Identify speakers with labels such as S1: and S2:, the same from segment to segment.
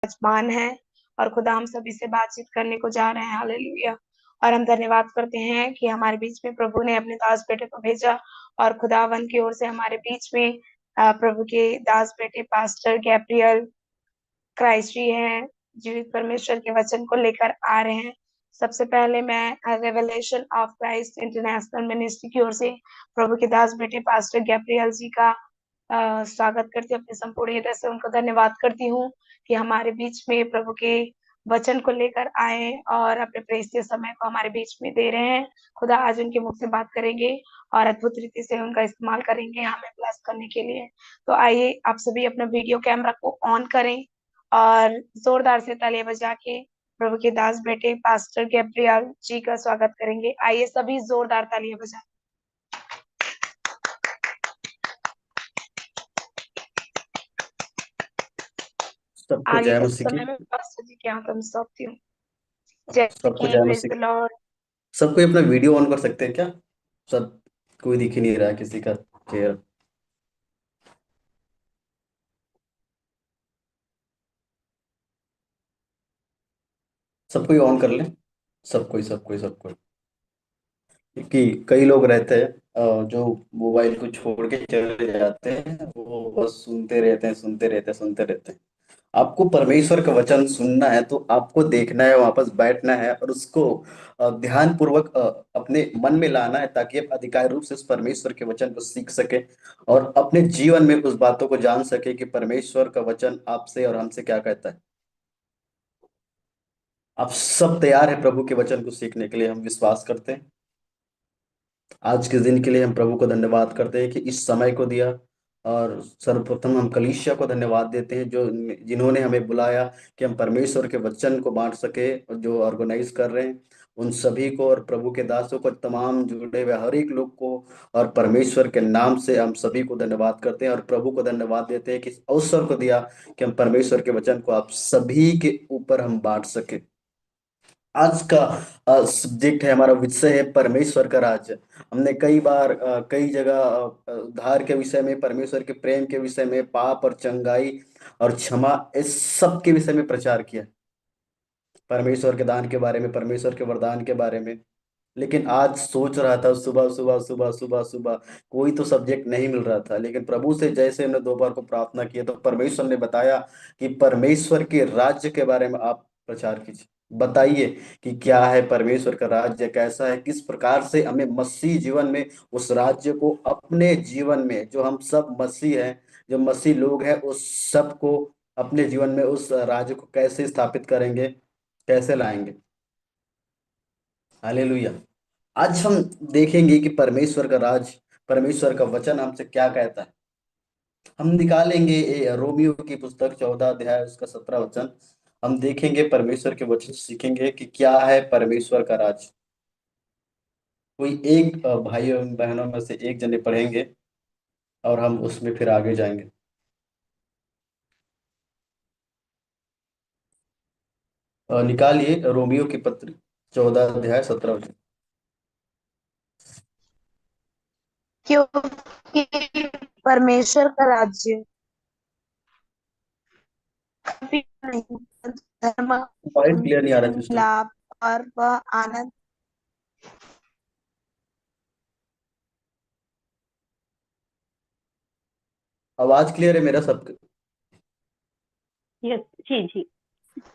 S1: मेजबान है और खुदा हम सभी से बातचीत करने को जा रहे हैं। हालेलुया। और हम धन्यवाद करते हैं कि हमारे बीच में प्रभु ने अपने दास बेटे को भेजा और खुदावन की ओर से हमारे बीच में प्रभु के दास बेटे पास्टर गैब्रियल क्राइस्ट जी हैं, जीवित परमेश्वर के वचन को लेकर आ रहे हैं। सबसे पहले मैं revelation of Christ international ministry की ओर से प्रभु के दास बेटे पास्टर गैब्रियल जी का स्वागत करती हूँ। अपने संपूर्ण हृदय से उनको धन्यवाद करती हूँ कि हमारे बीच में प्रभु के वचन को लेकर आए और अपने प्रेस्तीय समय को हमारे बीच में दे रहे हैं। खुदा आज उनके मुख से बात करेंगे और अद्भुत रीति से उनका इस्तेमाल करेंगे हमें ब्लेस करने के लिए। तो आइए आप सभी अपना वीडियो कैमरा को ऑन करें और जोरदार से तालियां बजा के प्रभु के दास बेटे पास्टर गैब्रियल जी का स्वागत करेंगे। आइए सभी जोरदार तालियां बजाएं।
S2: सबको
S1: आगे
S2: जय
S1: का
S2: मसीह की।
S1: समय में पास्टर जी के हाथ में सौंपती हूँ। जैसे
S2: सबको
S1: कि
S2: जय
S1: praise
S2: Masih
S1: the
S2: key.
S1: Lord.
S2: सब कोई अपना वीडियो ऑन कर सकते हैं क्या? सब कोई दिख ही नहीं रहा है किसी का चेहरा। सब कोई ऑन कर ले। सब कोई कि कई लोग रहते हैं जो मोबाइल को छोड़ के चले जाते हैं, वो बस सुनते रहते हैं। आपको परमेश्वर का वचन सुनना है तो आपको देखना है, वापस बैठना है और उसको ध्यान पूर्वक अपने मन में लाना है, ताकि आप अधिकार रूप से उस परमेश्वर के वचन को सीख सके और अपने जीवन में उस बातों को जान सके कि परमेश्वर का वचन आपसे और हमसे क्या कहता है। आप सब तैयार है प्रभु के वचन को सीखने के लिए? हम विश्वास करते हैं। आज के दिन के लिए हम प्रभु को धन्यवाद करते हैं कि इस समय को दिया। और सर्वप्रथम हम कलीसिया को धन्यवाद देते हैं जो जिन्होंने हमें बुलाया कि हम परमेश्वर के वचन को बांट सके, और जो ऑर्गेनाइज कर रहे हैं उन सभी को और प्रभु के दासों को, तमाम जुड़े हुए हर एक लोग को, और परमेश्वर के नाम से हम सभी को धन्यवाद करते हैं और प्रभु को धन्यवाद देते हैं कि इस अवसर को दिया कि हम परमेश्वर के वचन को आप सभी के ऊपर हम बांट सके। आज का सब्जेक्ट है, हमारा विषय है परमेश्वर का राज्य। हमने कई बार कई जगह उद्धार के विषय में, परमेश्वर के प्रेम के विषय में, पाप और चंगाई और क्षमा, इस सब के विषय में प्रचार किया। परमेश्वर के दान के बारे में, परमेश्वर के वरदान के बारे में। लेकिन आज सोच रहा था, सुबह कोई तो सब्जेक्ट नहीं मिल रहा था, लेकिन प्रभु से जैसे हमने दोपहर को प्रार्थना की तो परमेश्वर ने बताया कि परमेश्वर के राज्य के बारे में आप प्रचार कीजिए। बताइए कि क्या है परमेश्वर का राज्य, कैसा है, किस प्रकार से हमें मसीह जीवन में उस राज्य को अपने जीवन में, जो हम सब मसीह हैं, जो मसीह लोग हैं, उस सब को अपने जीवन में उस राज्य को कैसे स्थापित करेंगे, कैसे लाएंगे। हालेलुया। आज हम देखेंगे कि परमेश्वर का राज, परमेश्वर का वचन हमसे क्या कहता है। हम निकालेंगे रोमियो की पुस्तक 14 अध्याय उसका 17 वचन। हम देखेंगे, परमेश्वर के वचन सीखेंगे कि क्या है परमेश्वर का राज। कोई एक भाइयों बहनों में से एक जने पढ़ेंगे और हम उसमें फिर आगे जाएंगे। निकालिए रोमियो की पत्र 14 अध्याय 17 वचन।
S1: क्योंकि परमेश्वर का राज्य कभी नहीं, धर्म
S2: पॉइंट क्लियर नहीं आ रहा है सिस्टर।
S1: लाभ और वह आनंद।
S2: आवाज क्लियर है मेरा सबके?
S3: यस जी जी।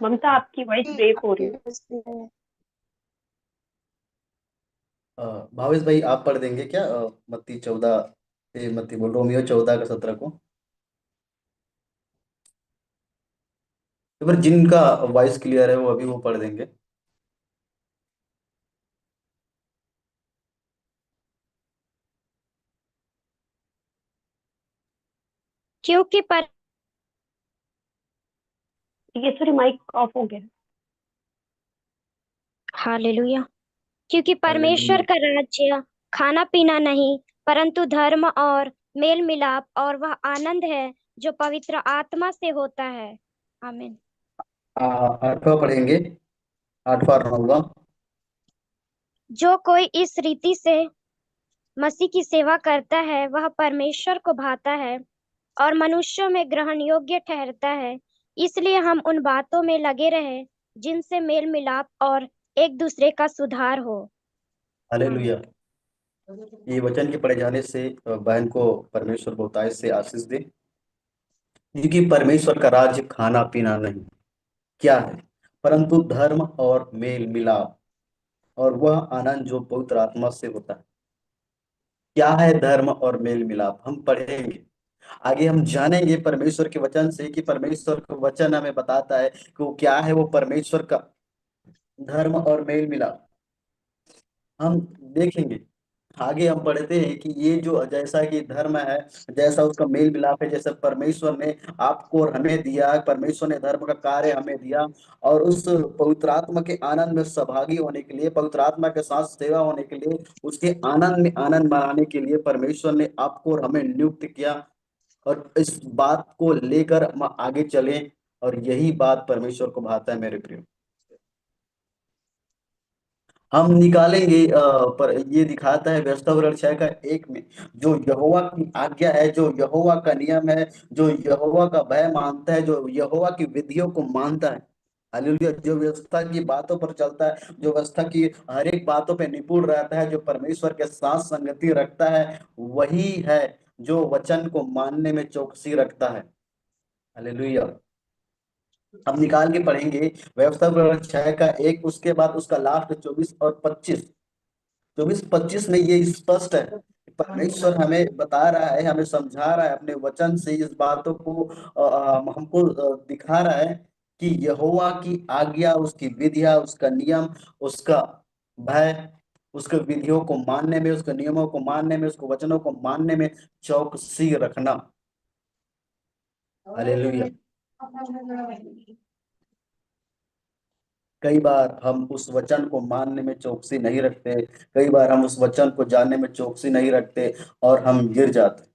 S3: ममता आपकी वॉइस ब्रेक हो रही है।
S2: भावेश भाई आप पढ़ देंगे क्या? मत्ती 14, मत्ती बोल, रोमियो 14 का 17 को। तो फिर जिनका वॉइस क्लियर है वो अभी वो पढ़ देंगे।
S4: क्योंकि पर
S3: ये सॉरी माइक ऑफ हो गया।
S4: हालेलुया। क्योंकि परमेश्वर
S2: हालेलुया।
S4: का राज्य खाना पीना नहीं, परंतु धर्म और मेल मिलाप और वह आनंद है जो पवित्र आत्मा से होता है। आमीन।
S2: 8वां पढ़ेंगे, 8वां और 9वां।
S4: जो कोई इस रीति से मसीह की सेवा करता है वह परमेश्वर को भाता है और मनुष्यों में ग्रहण योग्य ठहरता है, इसलिए हम उन बातों में लगे रहे जिनसे मेल मिलाप और एक दूसरे का सुधार हो।
S2: हालेलुया। ये वचन के पढ़े जाने से बहन को परमेश्वर बहुतायत से आशीष दे, क्योंकि परमेश्वर का राज्य खाना पीना नहीं क्या है, परंतु धर्म और मेल मिलाप और वह आनंद जो पवित्र आत्मा से होता है। क्या है धर्म और मेल मिलाप, हम पढ़ेंगे आगे, हम जानेंगे परमेश्वर के वचन से कि परमेश्वर का वचन हमें बताता है कि वो क्या है, वो परमेश्वर का धर्म और मेल मिलाप हम देखेंगे। आगे हम पढ़ते हैं कि ये जो जैसा कि धर्म है, जैसा उसका मेल मिलाप है, जैसा परमेश्वर ने आपको और हमें दिया, परमेश्वर ने धर्म का कार्य हमें दिया, और उस पवित्र आत्मा के आनंद में सहभागी होने के लिए, पवित्र आत्मा के साथ सेवा होने के लिए, उसके आनंद में आनंद मनाने के लिए परमेश्वर ने आपको और हमें नियुक्त किया। और इस बात को लेकर हम आगे चलें, और यही बात परमेश्वर को भाता है मेरे प्रियो। हम निकालेंगे पर ये दिखाता है व्यवस्था विवरण 6 का 1 में, जो यहोवा की आज्ञा है, जो यहोवा का नियम है, जो यहोवा का भय मानता है, जो यहोवा की विधियों को मानता है, हालेलुया, जो व्यवस्था की बातों पर चलता है, जो व्यवस्था की हर एक बातों पे निपुण रहता है, जो परमेश्वर के साथ संगति रखता है, वही है जो वचन को मानने में चौकसी रखता है। हालेलुया। हम निकाल के पढ़ेंगे व्यवस्था विवरण 6 का 1, उसके बाद उसका लास्ट 24 और 25। 24-25 में ये स्पष्ट है कि परमेश्वर हमें बता रहा है, हमें समझा रहा है अपने वचन से, इस बातों को हमको दिखा रहा है कि यहोवा की आज्ञा, उसकी विधियां, उसका नियम, उसका भय, उसके विधियों को मानने में, उसके नियमों को मानने में, उसके वचनों को मानने में चौकसी रखना। हालेलुया। कई बार हम उस वचन को मानने में चौकसी नहीं रखते, कई बार हम उस वचन को जानने में चौकसी नहीं रखते और हम गिर जाते।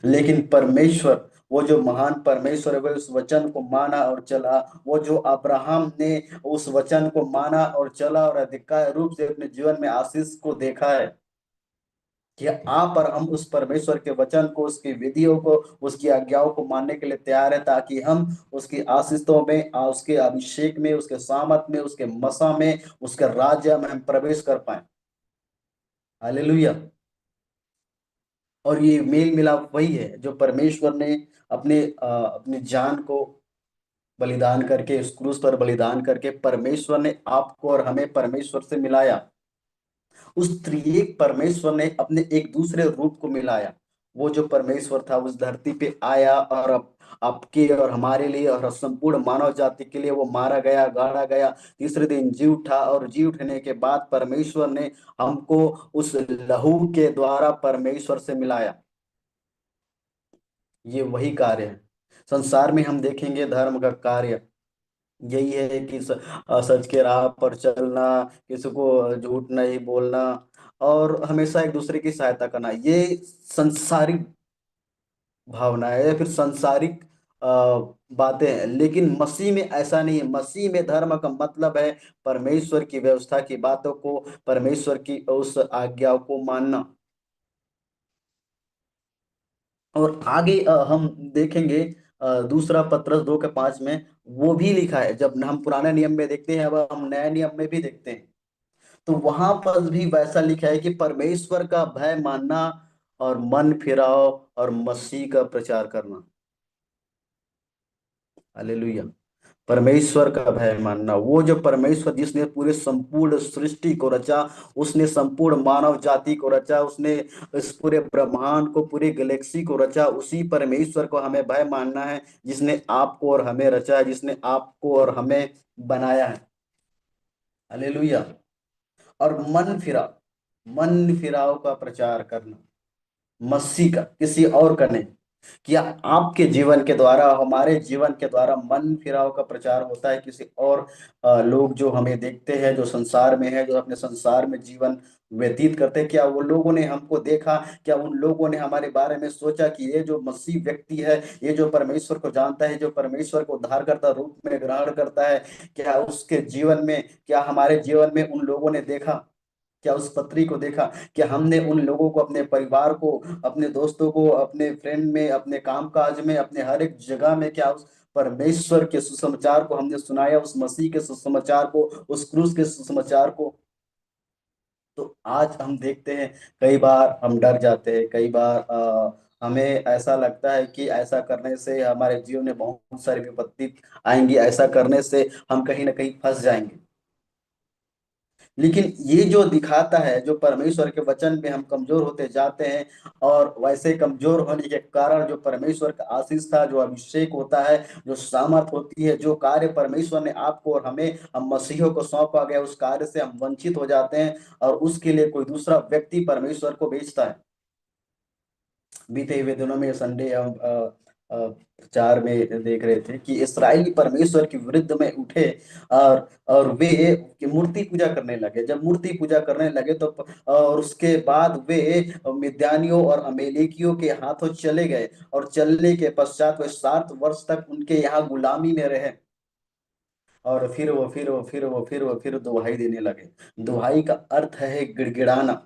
S2: लेकिन परमेश्वर, वो जो महान परमेश्वर है, वह उस वचन को माना और चला। वो जो अब्राहम ने उस वचन को माना और चला और अधिकार रूप से अपने जीवन में आशीष को देखा है, कि आप और हम उस परमेश्वर के वचन को, उसकी विधियों को, उसकी आज्ञाओं को मानने के लिए तैयार है, ताकि हम उसकी आशीषों में, उसके अभिषेक में, उसके सामत में, उसके मसा में, उसके राज्य में हम प्रवेश कर पाए। हालेलुया। और ये मेल मिलाप वही है जो परमेश्वर ने अपनी जान को बलिदान करके, उस क्रूस पर बलिदान करके, परमेश्वर ने आपको और हमें परमेश्वर से मिलाया। उस त्रिएक परमेश्वर ने अपने एक दूसरे रूप को मिलाया। वो जो परमेश्वर था उस धरती पे आया, और अब आपके और हमारे लिए और संपूर्ण मानव जाति के लिए वो मारा गया, गाड़ा गया, तीसरे दिन जी उठा, और जी उठने के बाद परमेश्वर ने हमको उस लहू के द्वारा परमेश्वर से मिलाया। ये वही कार्य है। संसार में हम देखेंगे धर्म का कार्य यही है कि सच के राह पर चलना, किसी को झूठ नहीं बोलना, और हमेशा एक दूसरे की सहायता करना। ये संसारिक भावना है या फिर संसारिक बातें हैं, लेकिन मसीह में ऐसा नहीं है। मसीह में धर्म का मतलब है परमेश्वर की व्यवस्था की बातों को, परमेश्वर की उस आज्ञाओं को मानना। और आगे हम देखेंगे दूसरा पत्रस 2 के 5 में वो भी लिखा है। जब हम पुराने नियम में देखते हैं, अब हम नए नियम में भी देखते हैं, तो वहां पर भी वैसा लिखा है कि परमेश्वर का भय मानना और मन फिराव और मसीह का प्रचार करना। हालेलुया। परमेश्वर का भय मानना, वो जो परमेश्वर जिसने पूरे संपूर्ण सृष्टि को रचा, उसने संपूर्ण मानव जाति को रचा, उसने इस पूरे ब्रह्मांड को, पूरी गैलेक्सी को रचा, उसी परमेश्वर को हमें भय मानना है, जिसने आपको और हमें रचा है, जिसने आपको और हमें बनाया है। हालेलुया। और मन फिराव का प्रचार करना, मसीह का, किसी और का नहीं। क्या आपके जीवन के द्वारा, हमारे जीवन के द्वारा मन फिराव का प्रचार होता है किसी और लोग जो हमें देखते हैं, जो संसार में है, जो अपने संसार में जीवन व्यतीत करते हैं, क्या वो लोगों ने हमको देखा, क्या उन लोगों ने हमारे बारे में सोचा कि ये जो मसीह व्यक्ति है, ये जो परमेश्वर को जानता है, जो परमेश्वर को उद्धारकर्ता रूप में ग्रहण करता है, क्या उसके जीवन में, क्या हमारे जीवन में उन लोगों ने देखा, क्या उस पत्री को देखा, क्या हमने उन लोगों को, अपने परिवार को, अपने दोस्तों को, अपने फ्रेंड में, अपने कामकाज में, अपने हर एक जगह में, क्या उस परमेश्वर के सुसमाचार को हमने सुनाया, उस मसीह के सुसमाचार को, उस क्रूस के सुसमाचार को, तो आज हम देखते हैं कई बार हम डर जाते हैं, कई बार हमें ऐसा लगता है कि ऐसा करने से हमारे जीवन में बहुत सारी विपत्ति आएंगी, ऐसा करने से हम कहीं ना कहीं फंस जाएंगे। लेकिन ये जो दिखाता है, जो परमेश्वर के वचन में हम कमजोर होते जाते हैं, और वैसे कमजोर होने के कारण जो परमेश्वर का आशीष था, जो अभिषेक होता है, जो सामर्थ होती है, जो कार्य परमेश्वर ने आपको और हमें, हम मसीहों को सौंपा गया, उस कार्य से हम वंचित हो जाते हैं और उसके लिए कोई दूसरा व्यक्ति परमेश्वर को भेजता है। बीते हुए दिनों में संडे हम प्रचार में देख रहे थे कि इसराइली परमेश्वर के विरुद्ध में उठे, और वे कि मूर्ति पूजा करने लगे। जब मूर्ति पूजा करने लगे तो और उसके बाद वे मिद्यानियों और अमेलेकियों के हाथों चले गए, और चलने के पश्चात वे 7 वर्ष तक उनके यहाँ गुलामी में रहे। और फिर दुहाई देने लगे। दुहाई का अर्थ है गिड़गिड़ाना।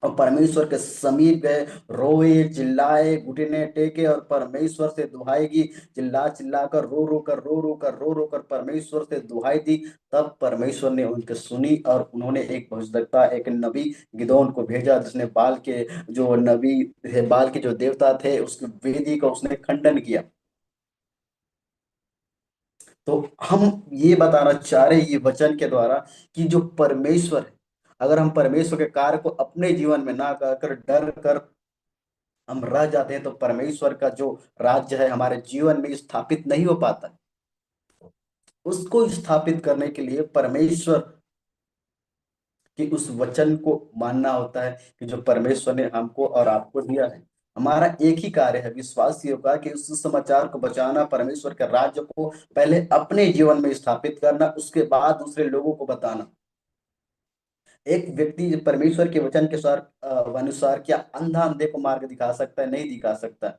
S2: और परमेश्वर के समीप गए, रोए, चिल्लाए, घुटने टेके और परमेश्वर से दुहाई की, चिल्ला चिल्ला कर, रो रो कर परमेश्वर से दुहाई दी। तब परमेश्वर ने उनकी सुनी और उन्होंने एक भविष्यद्वक्ता, एक नबी गिदोन को भेजा, जिसने बाल के जो नबी थे, बाल के जो देवता थे, उसकी वेदी का उसने खंडन किया। तो हम ये बताना चाह रहे हैं ये वचन के द्वारा कि जो परमेश्वर है, अगर हम परमेश्वर के कार्य को अपने जीवन में ना कर डर कर हम रह जाते हैं, तो परमेश्वर का जो राज्य है हमारे जीवन में स्थापित नहीं हो पाता। उसको स्थापित करने के लिए परमेश्वर के उस वचन को मानना होता है कि जो परमेश्वर ने हमको और आपको दिया है। हमारा एक ही कार्य है विश्वासियों का कि उस समाचार को बचाना, परमेश्वर के राज्य को पहले अपने जीवन में स्थापित करना, उसके बाद दूसरे लोगों को बताना। एक व्यक्ति परमेश्वर के वचन के अनुसार क्या अंधा अंधे को मार्ग दिखा सकता है? नहीं दिखा सकता।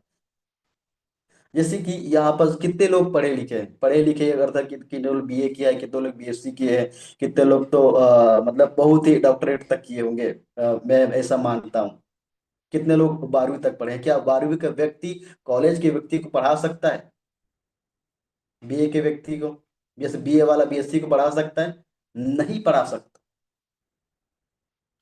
S2: जैसे कि यहाँ पर कितने लोग पढ़े लिखे अगर था, कितने लोग बीए किया है, कितने लोग बीएससी किए हैं, कितने लोग तो मतलब बहुत ही डॉक्टरेट तक किए होंगे। मैं ऐसा मानता हूँ। कितने लोग 12वीं तक पढ़े हैं? क्या 12वीं का व्यक्ति कॉलेज के व्यक्ति को पढ़ा सकता है? बीए के व्यक्ति को, जैसे बीए वाला बीएससी को पढ़ा सकता है? नहीं पढ़ा सकता।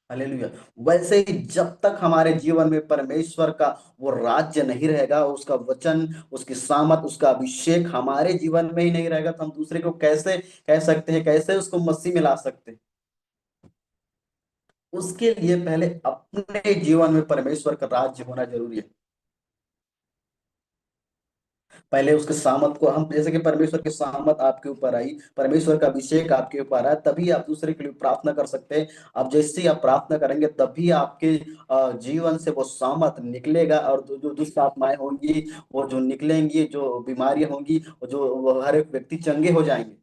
S2: हालेलुया। वैसे ही जब तक हमारे जीवन में परमेश्वर का वो राज्य नहीं रहेगा, उसका वचन, उसकी सामत, उसका अभिषेक हमारे जीवन में ही नहीं रहेगा, तो हम दूसरे को कैसे कह सकते हैं, कैसे उसको मसीह में ला सकते हैं? उसके लिए पहले अपने जीवन में परमेश्वर का राज्य होना जरूरी है। पहले उसके सामत को हम, जैसे कि परमेश्वर की सामत आपके ऊपर आई, परमेश्वर का अभिषेक आपके ऊपर आया, तभी आप दूसरे के लिए प्रार्थना कर सकते हैं। अब जैसे ही आप प्रार्थना करेंगे तभी आपके जीवन से वो सामत निकलेगा, और जो दुष्ट आत्माएं होंगी वो जो निकलेंगी, जो बीमारियां होंगी वो हर एक व्यक्ति चंगे हो जाएंगे।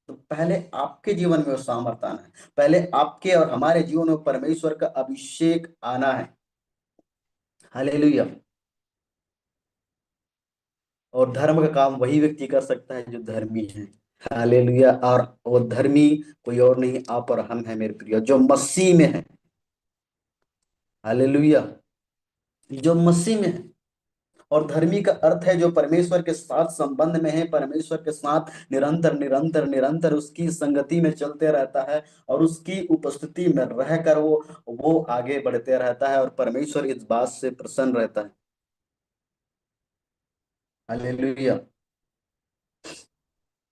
S2: तो पहले आपके जीवन में वो सामर्थ आना है, पहले आपके और हमारे जीवन में परमेश्वर का अभिषेक आना है। हालेलुया। और धर्म का काम वही व्यक्ति कर सकता है जो धर्मी है। हालेलुया। और वो धर्मी कोई और नहीं, आप और हम है मेरे प्रिय, जो मसीह में है। हालेलुया। जो मसीह में है। और धर्मी का अर्थ है जो परमेश्वर के साथ संबंध में है, परमेश्वर के साथ निरंतर निरंतर निरंतर उसकी संगति में चलते रहता है, और उसकी उपस्थिति में रहकर वो आगे बढ़ते रहता है, और परमेश्वर इस बात से प्रसन्न रहता है। हालेलुया।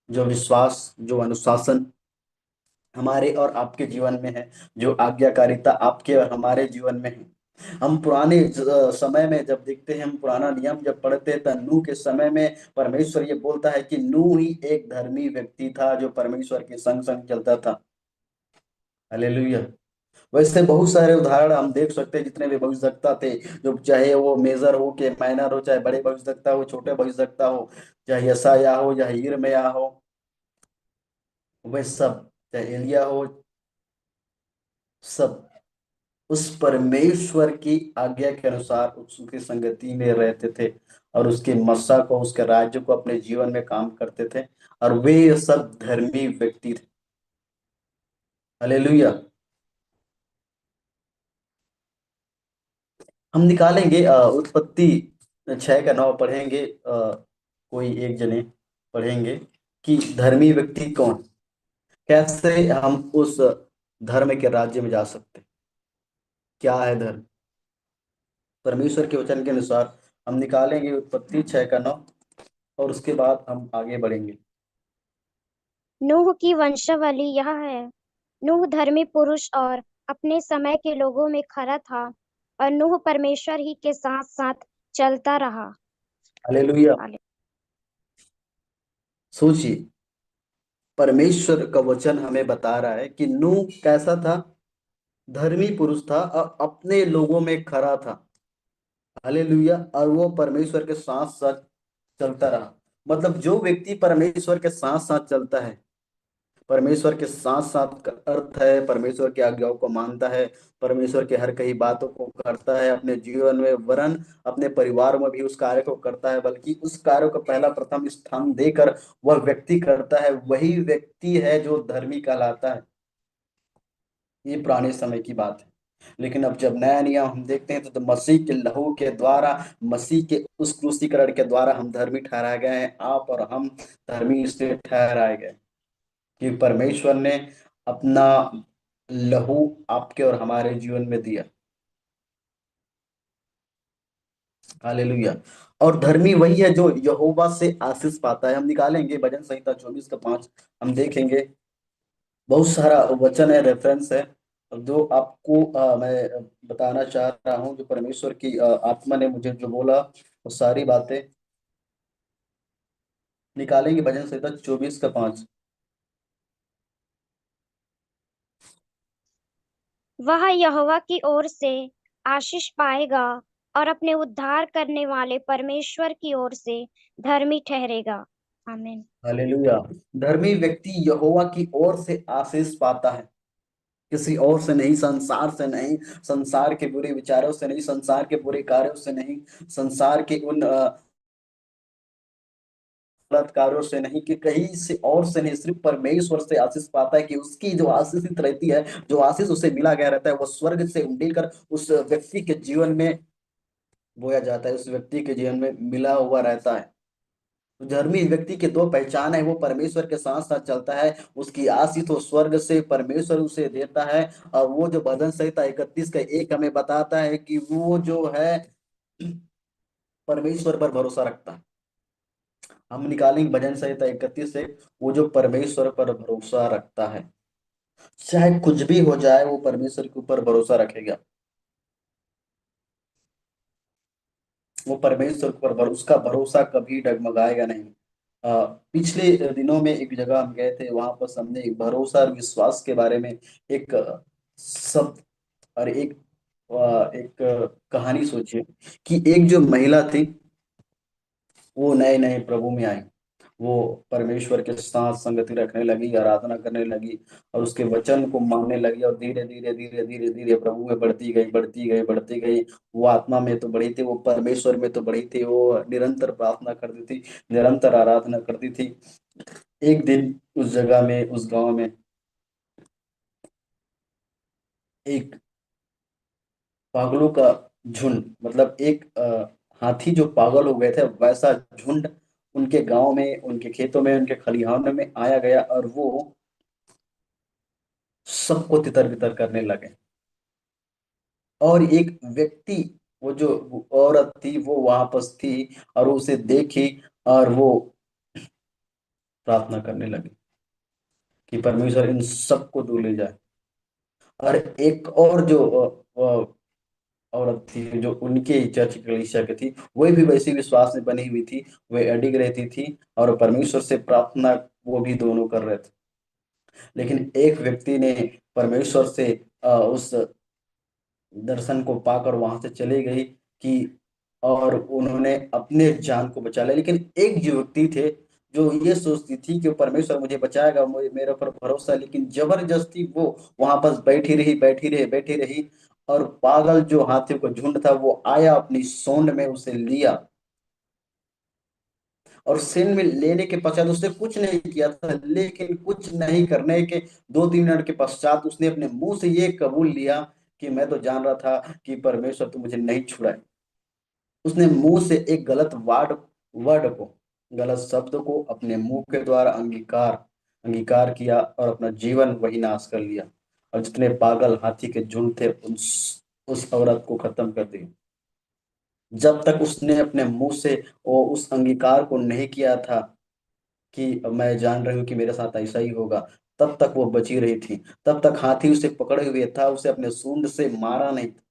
S2: जो विश्वास, जो अनुशासन हमारे और आपके जीवन में है, जो आज्ञाकारिता आपके और हमारे जीवन में है। हम पुराने समय में जब देखते हैं, हम पुराना नियम जब पढ़ते हैं, तो नूह के समय में परमेश्वर ये बोलता है कि नूह ही एक धर्मी व्यक्ति था जो परमेश्वर के संग संग चलता था। हालेलुया। वैसे बहुत सारे उदाहरण हम देख सकते हैं, जितने भी भविष्यवक्ता थे, जो चाहे वो मेजर हो के माइनर हो, चाहे बड़े भविष्यवक्ता हो, छोटे भविष्यवक्ता हो, चाहे यशायाह हो, चाहे यिर्मयाह हो, वे सब, चाहे एलिया हो, सब उस परमेश्वर की आज्ञा के अनुसार उसकी संगति में रहते थे, और उसके मस्सा को, उसके राज्य को अपने जीवन में काम करते थे, और वे सब धर्मी व्यक्ति थे। हालेलुया। हम निकालेंगे उत्पत्ति 6 का 9 पढ़ेंगे। कोई एक जने पढ़ेंगे कि धर्मी व्यक्ति कौन, कैसे हम उस धर्म के राज्य में जा सकते, क्या है धर्म। परमेश्वर के वचन के अनुसार हम निकालेंगे उत्पत्ति 6 का 9, और उसके बाद हम आगे बढ़ेंगे।
S4: नूह की वंशावली यह है। नूह धर्मी पुरुष और अपने समय के लोगों में खरा था, और नूह परमेश्वर ही के साथ साथ चलता रहा।
S2: हालेलुया। सोचिए, परमेश्वर का वचन हमें बता रहा है कि नूह कैसा था, धर्मी पुरुष था और अपने लोगों में खरा था। हालेलुया। और वो परमेश्वर के साथ साथ चलता रहा। मतलब जो व्यक्ति परमेश्वर के साथ साथ चलता है, परमेश्वर के साथ साथ का अर्थ है परमेश्वर की आज्ञाओं को मानता है, परमेश्वर के हर कई बातों को करता है अपने जीवन में, वरन अपने परिवार में भी उस कार्य को करता है, बल्कि उस कार्य को पहला प्रथम स्थान देकर वह व्यक्ति करता है, वही व्यक्ति है जो धर्मी कहलाता है। ये पुराने समय की बात है। लेकिन अब जब नया नियम हम देखते हैं तो मसीह के लहू के द्वारा, मसीह के उस क्रूसीकरण के द्वारा हम धर्मी ठहराए गए हैं। आप और हम धर्मी इसलिए ठहराए गए कि परमेश्वर ने अपना लहू आपके और हमारे जीवन में दिया। हालेलुया। और धर्मी वही है जो यहोवा से आशीष पाता है। हम निकालेंगे भजन संहिता 24 का 5, हम देखेंगे बहुत सारा वचन है, रेफरेंस है, जो आपको मैं बताना चाह रहा हूँ, जो परमेश्वर की आत्मा ने मुझे जो बोला वो सारी बातें निकालेंगे। भजन संहिता 24 का 5।
S4: वह यहोवा की ओर से आशीष पाएगा और अपने उद्धार करने वाले परमेश्वर की ओर से धर्मी ठहरेगा। आमीन।
S2: हालेलुया। धर्मी व्यक्ति यहोवा की ओर से आशीष पाता है, किसी और से नहीं, संसार से नहीं, संसार के बुरे विचारों से नहीं, संसार के बुरे कार्यों से नहीं, संसार के उन गलत कार्यों से नहीं, कि कहीं से और से नहीं, सिर्फ परमेश्वर से आशीष पाता है। कि उसकी जो आशीषित रहती है, जो आशीष उसे मिला गया रहता है, वो स्वर्ग से उंडेल कर उस व्यक्ति के जीवन में बोया जाता है, उस व्यक्ति के जीवन में मिला हुआ रहता है। तो धर्मी व्यक्ति के दो पहचान है, वो परमेश्वर के साथ साथ चलता है, उसकी आशीष तो स्वर्ग से परमेश्वर उसे देता है। और वो जो भजन संहिता 31 का 1 हमें बताता है कि वो जो है परमेश्वर पर भरोसा रखता है। हम निकालेंगे भजन संहिता 31 से, वो जो परमेश्वर पर भरोसा रखता है, चाहे कुछ भी हो जाए वो परमेश्वर के ऊपर भरोसा रखेगा। वो परमेश्वर पर उसका भरोसा कभी डगमगाएगा नहीं। पिछले दिनों में एक जगह हम गए थे, वहां पर हमने एक भरोसा और विश्वास के बारे में एक शब्द और एक कहानी सोची कि एक जो महिला थी, वो नए नए प्रभु में आई, वो परमेश्वर के साथ संगति रखने लगी, आराधना करने लगी और उसके वचन को मानने लगी, और धीरे धीरे धीरे धीरे धीरे प्रभु में बढ़ती गई, बढ़ती गई, बढ़ती गई। वो आत्मा में तो बढ़ी थी, वो परमेश्वर में तो बढ़ी थी, वो निरंतर प्रार्थना करती थी, निरंतर आराधना करती थी। एक दिन उस जगह में, उस गांव में एक पागलों का झुंड, मतलब एक हाथी जो पागल हो गए थे वैसा झुंड उनके गांव में, उनके खेतों में, उनके खलिहानों में आया गया, और वो सबको तितर बितर करने लगे। और एक व्यक्ति, वो जो औरत थी वो वहां पर थी और उसे देखी, और वो प्रार्थना करने लगी कि परमेश्वर इन सबको दूर ले जाए। और एक और जो औरत थी जो उनके चर्च की कलीसिया की थी, वह भी वैसी विश्वास में बनी हुई थी, वह अडिग रहती थी और परमेश्वर से प्रार्थना वो भी दोनों कर रहे थे। लेकिन एक व्यक्ति ने परमेश्वर से उस दर्शन को पाकर वहां से चले गई कि, और उन्होंने अपने जान को बचा लिया। लेकिन एक जो व्यक्ति थे, जो ये सोचती थी कि परमेश्वर मुझे बचाएगा, मुझे मेरे पर भरोसा है, लेकिन जबरदस्ती वो वहां पर बैठी रही, बैठी रही, बैठी रही, और पागल जो हाथियों का झुंड था वो आया, अपनी सोंड में उसे लिया, और सीन में लेने के पश्चात उसने कुछ नहीं किया था, लेकिन कुछ नहीं करने के 2-3 मिनट के पश्चात उसने अपने मुंह से ये कबूल लिया कि मैं तो जान रहा था कि परमेश्वर तो मुझे नहीं छुड़ाए। उसने मुंह से एक गलत वर्ड वर्ड को गलत शब्द को अपने मुंह के द्वारा अंगीकार अंगीकार किया और अपना जीवन वही नाश कर लिया। और जितने पागल हाथी के झुंड थे उस औरत को खत्म कर दिया। जब तक उसने अपने मुंह से वो उस अंगीकार को नहीं किया था कि मैं जान रही हूँ कि मेरे साथ ऐसा ही होगा, तब तक वो बची रही थी। तब तक हाथी उसे पकड़े हुए था, उसे अपने सूंड से मारा नहीं था।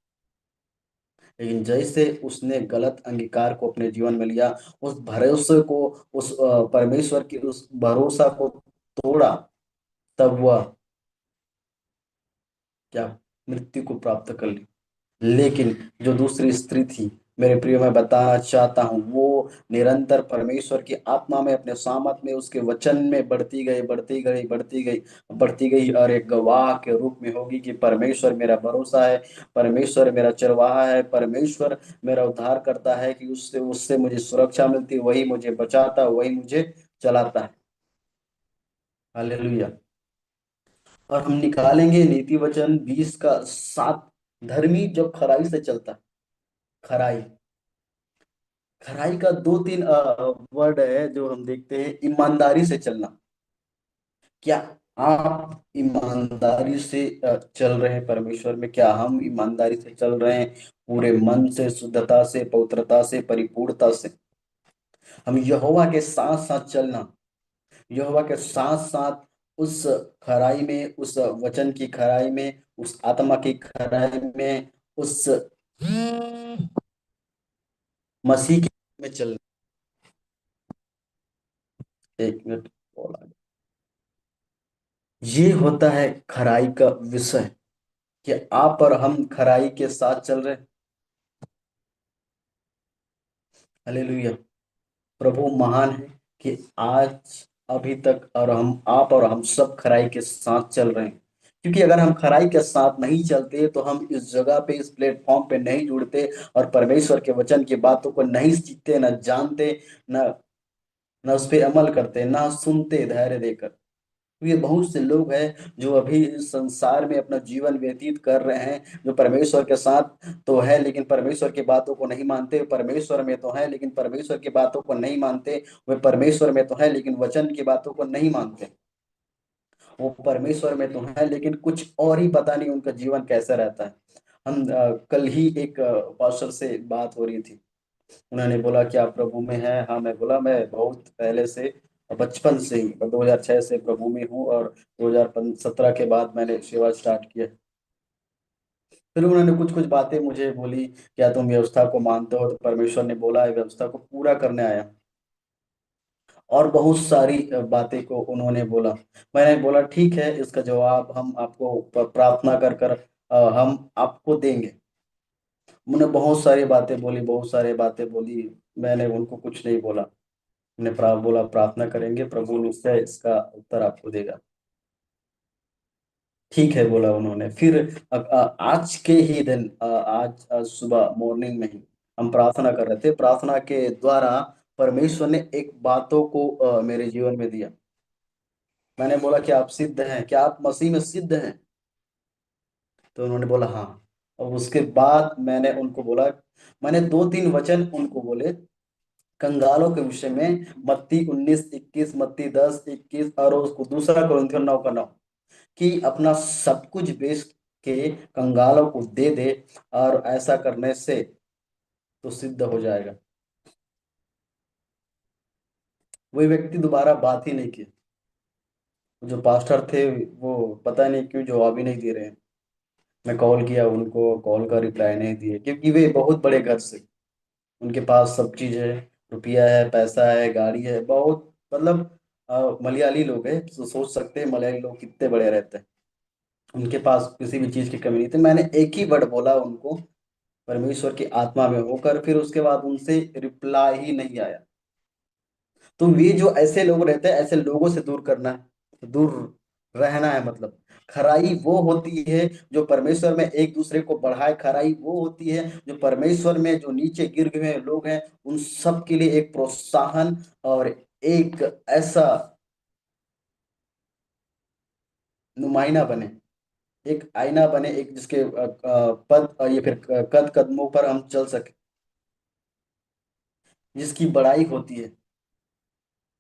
S2: लेकिन जैसे उसने गलत अंगीकार को अपने जीवन में लिया, उस भरोसे को, उस परमेश्वर की उस भरोसा को तोड़ा, तब वह क्या मृत्यु को प्राप्त कर ली। लेकिन जो दूसरी स्त्री थी, मेरे प्रिय, मैं बताना चाहता हूँ, वो निरंतर परमेश्वर की आत्मा में, अपने सामत में, उसके वचन में बढ़ती गई, बढ़ती गई, बढ़ती गई, बढ़ती गई, और एक गवाह के रूप में होगी कि परमेश्वर मेरा भरोसा है, परमेश्वर मेरा चरवाहा है, परमेश्वर मेरा उद्धार करता है, कि उससे उससे मुझे सुरक्षा मिलती, वही मुझे बचाता, वही मुझे चलाता है। हालेलुया। और हम निकालेंगे नीति वचन 20 का 7। धर्मी जब खराई से चलता है, खराई खराई का 2-3 वर्ड है जो हम देखते हैं। ईमानदारी से चलना। क्या आप ईमानदारी से चल रहे हैं परमेश्वर में? क्या हम ईमानदारी से चल रहे हैं, पूरे मन से, शुद्धता से, पवित्रता से, परिपूर्णता से? हम यहोवा के साथ साथ चलना, यहोवा के साथ साथ उस खराई में, उस वचन की खराई में, उस आत्मा की खराई में, उस मसीह के में चलना। 1 मिनट कॉल आ गया। ये होता है खराई का विषय, कि आप और हम खराई के साथ चल रहे हैं। हालेलुया। प्रभु महान है कि आज अभी तक और हम, आप और हम सब खराई के साथ चल रहे हैं। क्योंकि अगर हम खराई के साथ नहीं चलते तो हम इस जगह पे, इस प्लेटफॉर्म पे नहीं जुड़ते, और परमेश्वर के वचन की बातों को नहीं सीखते, न जानते, न न उस पे अमल करते, न सुनते धैर्य देकर। ये बहुत से लोग हैं जो अभी इस संसार में अपना जीवन व्यतीत कर रहे हैं, जो परमेश्वर के साथ तो है लेकिन परमेश्वर की बातों को नहीं मानते, परमेश्वर में तो है लेकिन परमेश्वर की बातों को नहीं मानते, वे परमेश्वर में तो है लेकिन वचन की बातों को नहीं मानते। वो परमेश्वर में तो है लेकिन कुछ और ही, पता नहीं उनका जीवन कैसा रहता है। हम कल ही एक पास्टर से बात हो रही थी। उन्होंने बोला कि आप प्रभु में हैं? हाँ। मैं बोला मैं बहुत पहले से, बचपन से ही, 2006 से प्रभु में हूँ, और 2017 के बाद मैंने सेवा स्टार्ट किया। फिर उन्होंने कुछ कुछ बातें मुझे बोली, क्या तुम व्यवस्था को मानते हो? तो परमेश्वर ने बोला है व्यवस्था को पूरा करने आया। और बहुत सारी बातें को उन्होंने बोला। मैंने बोला ठीक है, इसका जवाब हम आपको प्रार्थना कर कर हम आपको देंगे। उन्होंने बहुत सारी बातें बोली, बहुत सारी बातें बोली। मैंने उनको कुछ नहीं बोला। ने बोला प्रार्थना करेंगे, प्रभु निश्चय इसका उत्तर आपको देगा। ठीक है बोला उन्होंने। फिर आज के ही दिन, आज सुबह मॉर्निंग में ही हम प्रार्थना कर रहे थे। प्रार्थना के द्वारा परमेश्वर ने एक बातों को मेरे जीवन में दिया। मैंने बोला कि आप सिद्ध हैं, क्या आप मसीह में सिद्ध हैं? तो उन्होंने बोला हाँ। और उसके बाद मैंने उनको बोला, मैंने 2-3 वचन उनको बोले कंगालों के विषय में, मत्ती 19:21, मत्ती 10:21, और उसको दूसरा कुरिन्थियों 9:9, कि अपना सब कुछ बेच के कंगालों को दे दे, और ऐसा करने से तो सिद्ध हो जाएगा। वही व्यक्ति दोबारा बात ही नहीं की। जो पास्टर थे वो पता नहीं क्यों जवाब ही नहीं दे रहे हैं। मैं कॉल किया उनको, कॉल का रिप्लाई नहीं दिए, क्योंकि वे बहुत बड़े घर से, उनके पास सब चीज है, रुपया है, पैसा है, गाड़ी है, बहुत मतलब मलयाली लोग हैं, तो सोच सकते हैं मलयाली लोग कितने बड़े रहते हैं। उनके पास किसी भी चीज की कमी नहीं थी। मैंने एक ही वर्ड बोला उनको, परमेश्वर की आत्मा में होकर, फिर उसके बाद उनसे रिप्लाई ही नहीं आया। तो वे जो ऐसे लोग रहते हैं, ऐसे लोगों से दूर करना है, दूर रहना है। मतलब खराई वो होती है जो परमेश्वर में एक दूसरे को बढ़ाए। खराई वो होती है जो परमेश्वर में जो नीचे गिर गए लोग हैं, उन सब के लिए एक प्रोत्साहन और एक ऐसा नुमाइना बने, एक आईना बने, एक जिसके पद ये फिर कद कदमों पर हम चल सके, जिसकी बड़ाई होती है।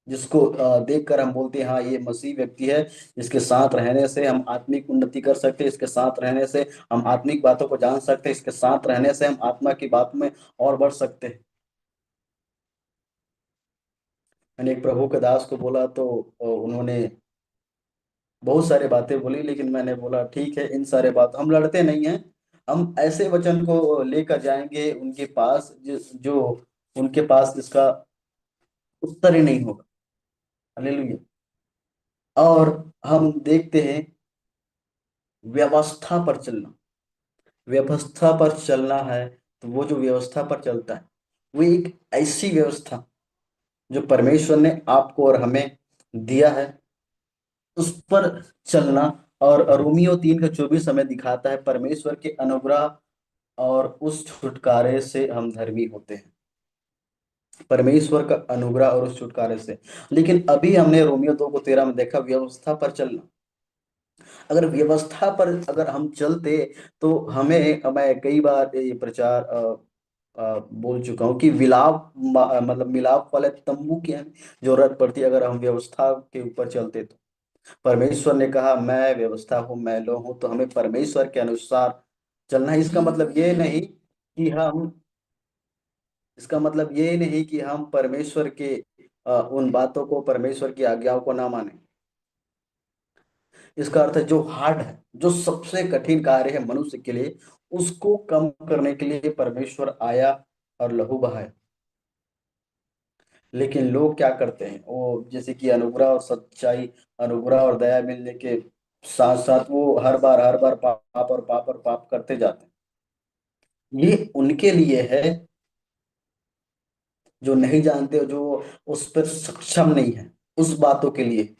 S2: जिसको देखकर हम बोलते हैं हाँ ये मसीह व्यक्ति है, इसके साथ रहने से हम आत्मिक उन्नति कर सकते हैं, इसके साथ रहने से हम आत्मिक बातों को जान सकते हैं, इसके साथ रहने से हम आत्मा की बात में और बढ़ सकते हैं। मैंने एक प्रभु के दास को बोला तो उन्होंने बहुत सारे बातें बोली, लेकिन मैंने बोला ठीक है, इन सारे बात हम लड़ते नहीं हैं, हम ऐसे वचन को लेकर जाएंगे उनके पास जो उनके पास इसका उत्तर ही नहीं होगा। हालेलुया। और हम देखते हैं व्यवस्था पर चलना, व्यवस्था पर चलना है, तो वो जो व्यवस्था पर चलता है वो एक ऐसी व्यवस्था जो परमेश्वर ने आपको और हमें दिया है, उस पर चलना। और रोमियो 3:24 हमें दिखाता है परमेश्वर के अनुग्रह और उस छुटकारे से हम धर्मी होते हैं, परमेश्वर का अनुग्रह और उस छुटकारे से। लेकिन अभी हमने रोमियो 2:13 में देखा व्यवस्था पर चलना। अगर व्यवस्था पर अगर हम चलते तो हमें, मैं कई बार ये प्रचार बोल चुका हूँ कि मतलब मिलाप वाले तंबू की हमें जरूरत पड़ती है अगर हम व्यवस्था के ऊपर चलते तो। परमेश्वर ने कहा मैं व्यवस्था हूँ, मैं लो हूँ, तो हमें परमेश्वर के अनुसार चलना है। इसका मतलब ये नहीं कि हम परमेश्वर के उन बातों को, परमेश्वर की आज्ञाओं को ना माने। इसका अर्थ है जो हार्ड है, जो सबसे कठिन कार्य है मनुष्य के लिए, उसको कम करने के लिए परमेश्वर आया और लहू बहाया। लेकिन लोग क्या करते हैं, वो जैसे कि अनुग्रह और सच्चाई, अनुग्रह और दया मिलने के साथ साथ वो हर बार पाप और पाप और पाप करते जाते हैं। ये उनके लिए है जो नहीं जानते, जो उस पर सक्षम नहीं है, उस बातों के लिए।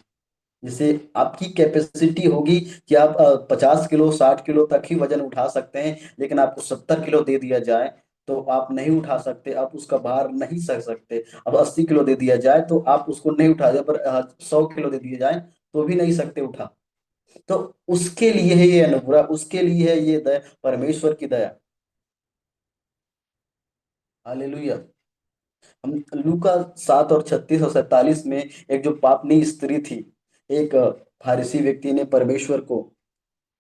S2: जैसे आपकी कैपेसिटी होगी कि आप 50 किलो 60 किलो तक ही वजन उठा सकते हैं, लेकिन आपको 70 किलो दे दिया जाए तो आप नहीं उठा सकते, आप उसका भार नहीं सह सकते। अब 80 किलो दे दिया जाए तो आप उसको नहीं उठा जाए, पर 100 किलो दे दिए जाए तो भी नहीं सकते उठा। तो उसके लिए है ये अनुग्रह, उसके लिए है ये दया, परमेश्वर की दया। हालेलुया। हम लूका 7:36 और 47 में, एक जो पापनी स्त्री थी, एक फारिसी व्यक्ति ने परमेश्वर को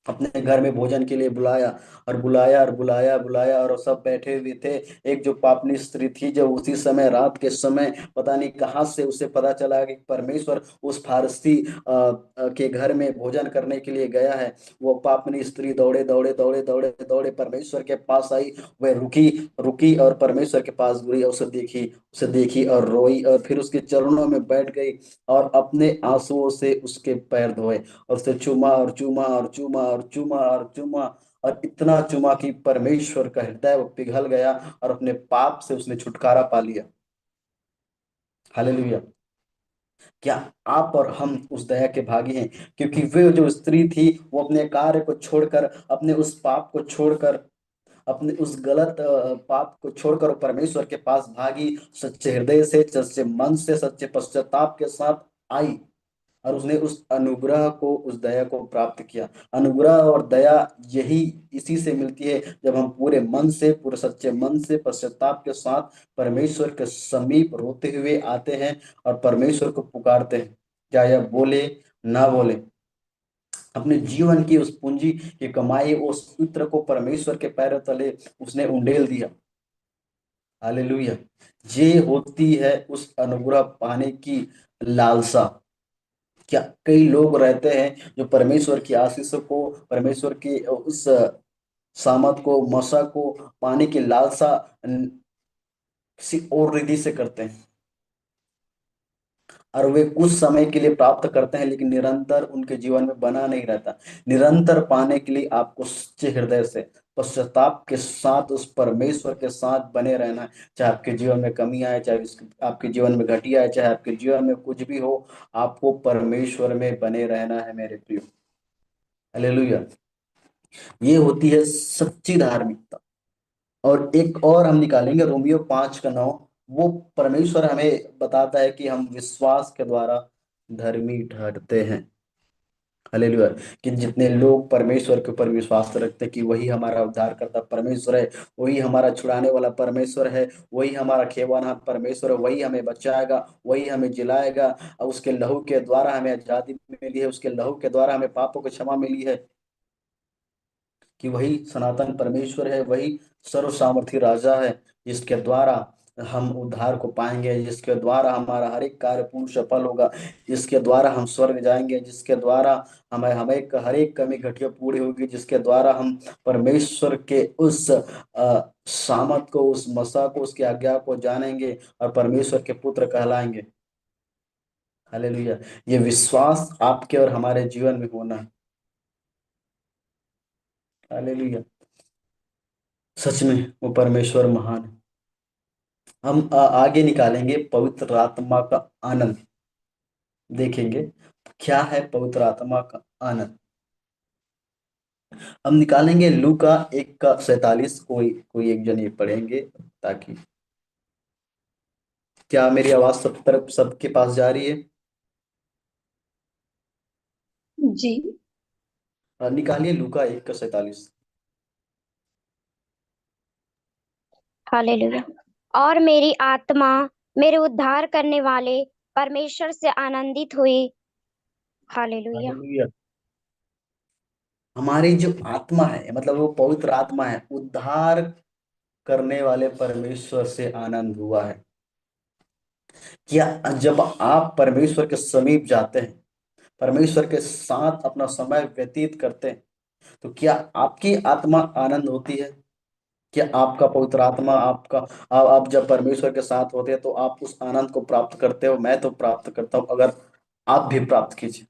S2: अपने घर में भोजन के लिए बुलाया और बुलाया और बुलाया बुलाया, और सब बैठे हुए थे। एक जो पापनी स्त्री थी, जब उसी समय रात के समय पता नहीं कहाँ से उसे पता चला कि परमेश्वर उस फारसी के घर में भोजन करने के लिए गया है। वो पापनी स्त्री दौड़े दौड़े दौड़े दौड़े दौड़े परमेश्वर के पास आई। वह रुकी रुकी और परमेश्वर के पास गई, और उसे देखी और रोई, और फिर उसके चरणों में बैठ गई और अपने आंसुओं से उसके पैर धोए, और उसे चूमा और चूमा और चूमा और चूमा और चूमा, और इतना चूमा कि परमेश्वर का हृदय वो पिघल गया और अपने पाप से उसने छुटकारा पा लिया। हालेलुया। क्या आप और हम उस दया के भागी हैं? क्योंकि वे जो स्त्री थी, वो अपने कार्य को छोड़कर, अपने उस पाप को छोड़कर, अपने उस गलत पाप को छोड़कर वो परमेश्वर के पास भागी, सच्चे हृदय से, सच्चे मन से, सच्चे पश्चाताप के साथ आई, और उसने उस अनुग्रह को, उस दया को प्राप्त किया। अनुग्रह और दया यही इसी से मिलती है, जब हम पूरे मन से, पूरे सच्चे मन से, पश्चाताप के साथ परमेश्वर के समीप रोते हुए आते हैं और परमेश्वर को पुकारते हैं, चाहे आप बोले ना बोले। अपने जीवन की उस पूंजी की कमाई, उस पुत्र को परमेश्वर के पैरों तले उसने उंडेल दिया। हालेलुया। ये होती है उस अनुग्रह पाने की लालसा। क्या कई लोग रहते हैं जो परमेश्वर की आशीषों को, परमेश्वर की उस सामत को, मसा को पाने की लालसा किसी और रिधि से करते हैं, और वे कुछ समय के लिए प्राप्त करते हैं, लेकिन निरंतर उनके जीवन में बना नहीं रहता। निरंतर पाने के लिए आपको सच्चे हृदय से, पश्चाताप के साथ, उस परमेश्वर के साथ बने रहना है। चाहे आपके जीवन में कमी आए, चाहे आपके जीवन में घटिया आए, चाहे आपके जीवन में कुछ भी हो, आपको परमेश्वर में बने रहना है मेरे प्रियो। हालेलुया। ये होती है सच्ची धार्मिकता। और एक और हम निकालेंगे रोमियो 5:9। वो परमेश्वर हमें बताता है कि हम विश्वास के द्वारा धर्मी ठहरते हैं। हालेलुया। कि जितने लोग परमेश्वर के ऊपर विश्वास रखते हैं कि वही हमारा उद्धार करता परमेश्वर है, वही हमारा छुड़ाने वाला परमेश्वर है, वही हमारा खेवाना परमेश्वर है, वही हमें बचाएगा, वही हमें जिलाएगा, और उसके लहू के द्वारा हमें आजादी मिली है, उसके लहू के द्वारा हमें पापों की क्षमा मिली है। कि वही सनातन परमेश्वर है, वही सर्व सामर्थी राजा है, जिसके द्वारा हम उद्धार को पाएंगे, जिसके द्वारा हमारा हर एक कार्य पूर्ण सफल होगा, जिसके द्वारा हम स्वर्ग जाएंगे, जिसके द्वारा हमें हमें हर एक कमी घटिया पूरी होगी, जिसके द्वारा हम परमेश्वर के उस सामत को, उस मसा को, उसकी आज्ञा को जानेंगे और परमेश्वर के पुत्र कहलाएंगे। हालेलुया। ये विश्वास आपके और हमारे जीवन में होना है। हालेलुया। सच में वो परमेश्वर महान है। हम आगे निकालेंगे पवित्र आत्मा का आनंद, देखेंगे क्या है पवित्र आत्मा का आनंद। हम निकालेंगे लूका 1:47। कोई कोई एक जन ये पढ़ेंगे ताकि, क्या मेरी आवाज सब तरफ सबके पास जा रही है?
S3: जी।
S2: निकालिए लूका 1:47।
S4: हालेलुया। और मेरी आत्मा मेरे उद्धार करने वाले परमेश्वर से आनंदित हुई। हालेलुया।
S2: हालेलुया। हमारी जो आत्मा है, मतलब वो पवित्र आत्मा है, उद्धार करने वाले परमेश्वर से आनंद हुआ है। क्या जब आप परमेश्वर के समीप जाते हैं, परमेश्वर के साथ अपना समय व्यतीत करते हैं, तो क्या आपकी आत्मा आनंद होती है? क्या आपका पवित्र आत्मा आपका, आप जब परमेश्वर के साथ होते हैं तो आप उस आनंद को प्राप्त करते हो? मैं तो प्राप्त करता हूं। अगर आप भी प्राप्त कीजिए।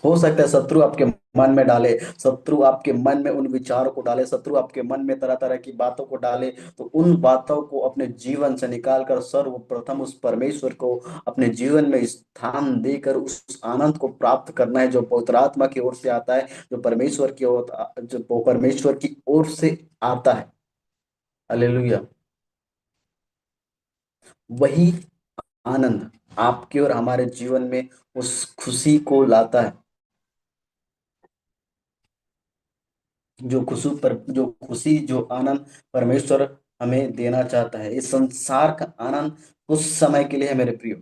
S2: हो सकता है शत्रु आपके मन में डाले, शत्रु आपके मन में उन विचारों को डाले, शत्रु आपके मन में तरह तरह की बातों को डाले, तो उन बातों को अपने जीवन से निकालकर सर्वप्रथम उस परमेश्वर को अपने जीवन में स्थान देकर उस आनंद को प्राप्त करना है, जो पवित्र आत्मा की ओर से आता है, जो परमेश्वर की ओर से आता है। हालेलुया। वही आनंद आपके और हमारे जीवन में उस खुशी को लाता है, जो आनंद परमेश्वर हमें देना चाहता है। इस संसार का आनंद कुछ समय के लिए है मेरे प्रियो।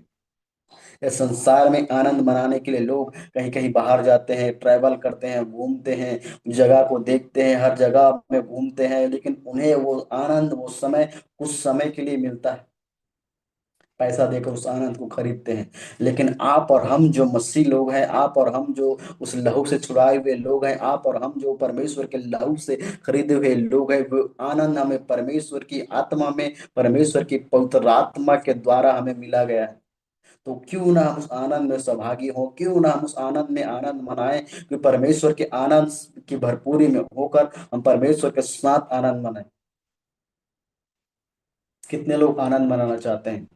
S2: इस संसार में आनंद मनाने के लिए लोग कहीं कहीं बाहर जाते हैं, ट्रैवल करते हैं, घूमते हैं, जगह को देखते हैं, हर जगह में घूमते हैं, लेकिन उन्हें वो आनंद, वो समय कुछ समय के लिए मिलता है, पैसा देकर उस आनंद को खरीदते हैं। लेकिन आप और हम जो मसीह लोग हैं, आप और हम जो उस लहू से छुड़ाए हुए लोग हैं, आप और हम जो परमेश्वर के लहू से खरीदे हुए लोग हैं, वो आनंद हमें परमेश्वर की आत्मा में, परमेश्वर की पवित्र आत्मा के द्वारा हमें मिला गया है। तो क्यों ना हम उस आनंद में सहभागी हों, क्यों ना हम उस आनंद में आनंद मनाएं, कि परमेश्वर के आनंद की भरपूरी में होकर हम परमेश्वर के साथ आनंद मनाएं। कितने लोग आनंद मनाना चाहते हैं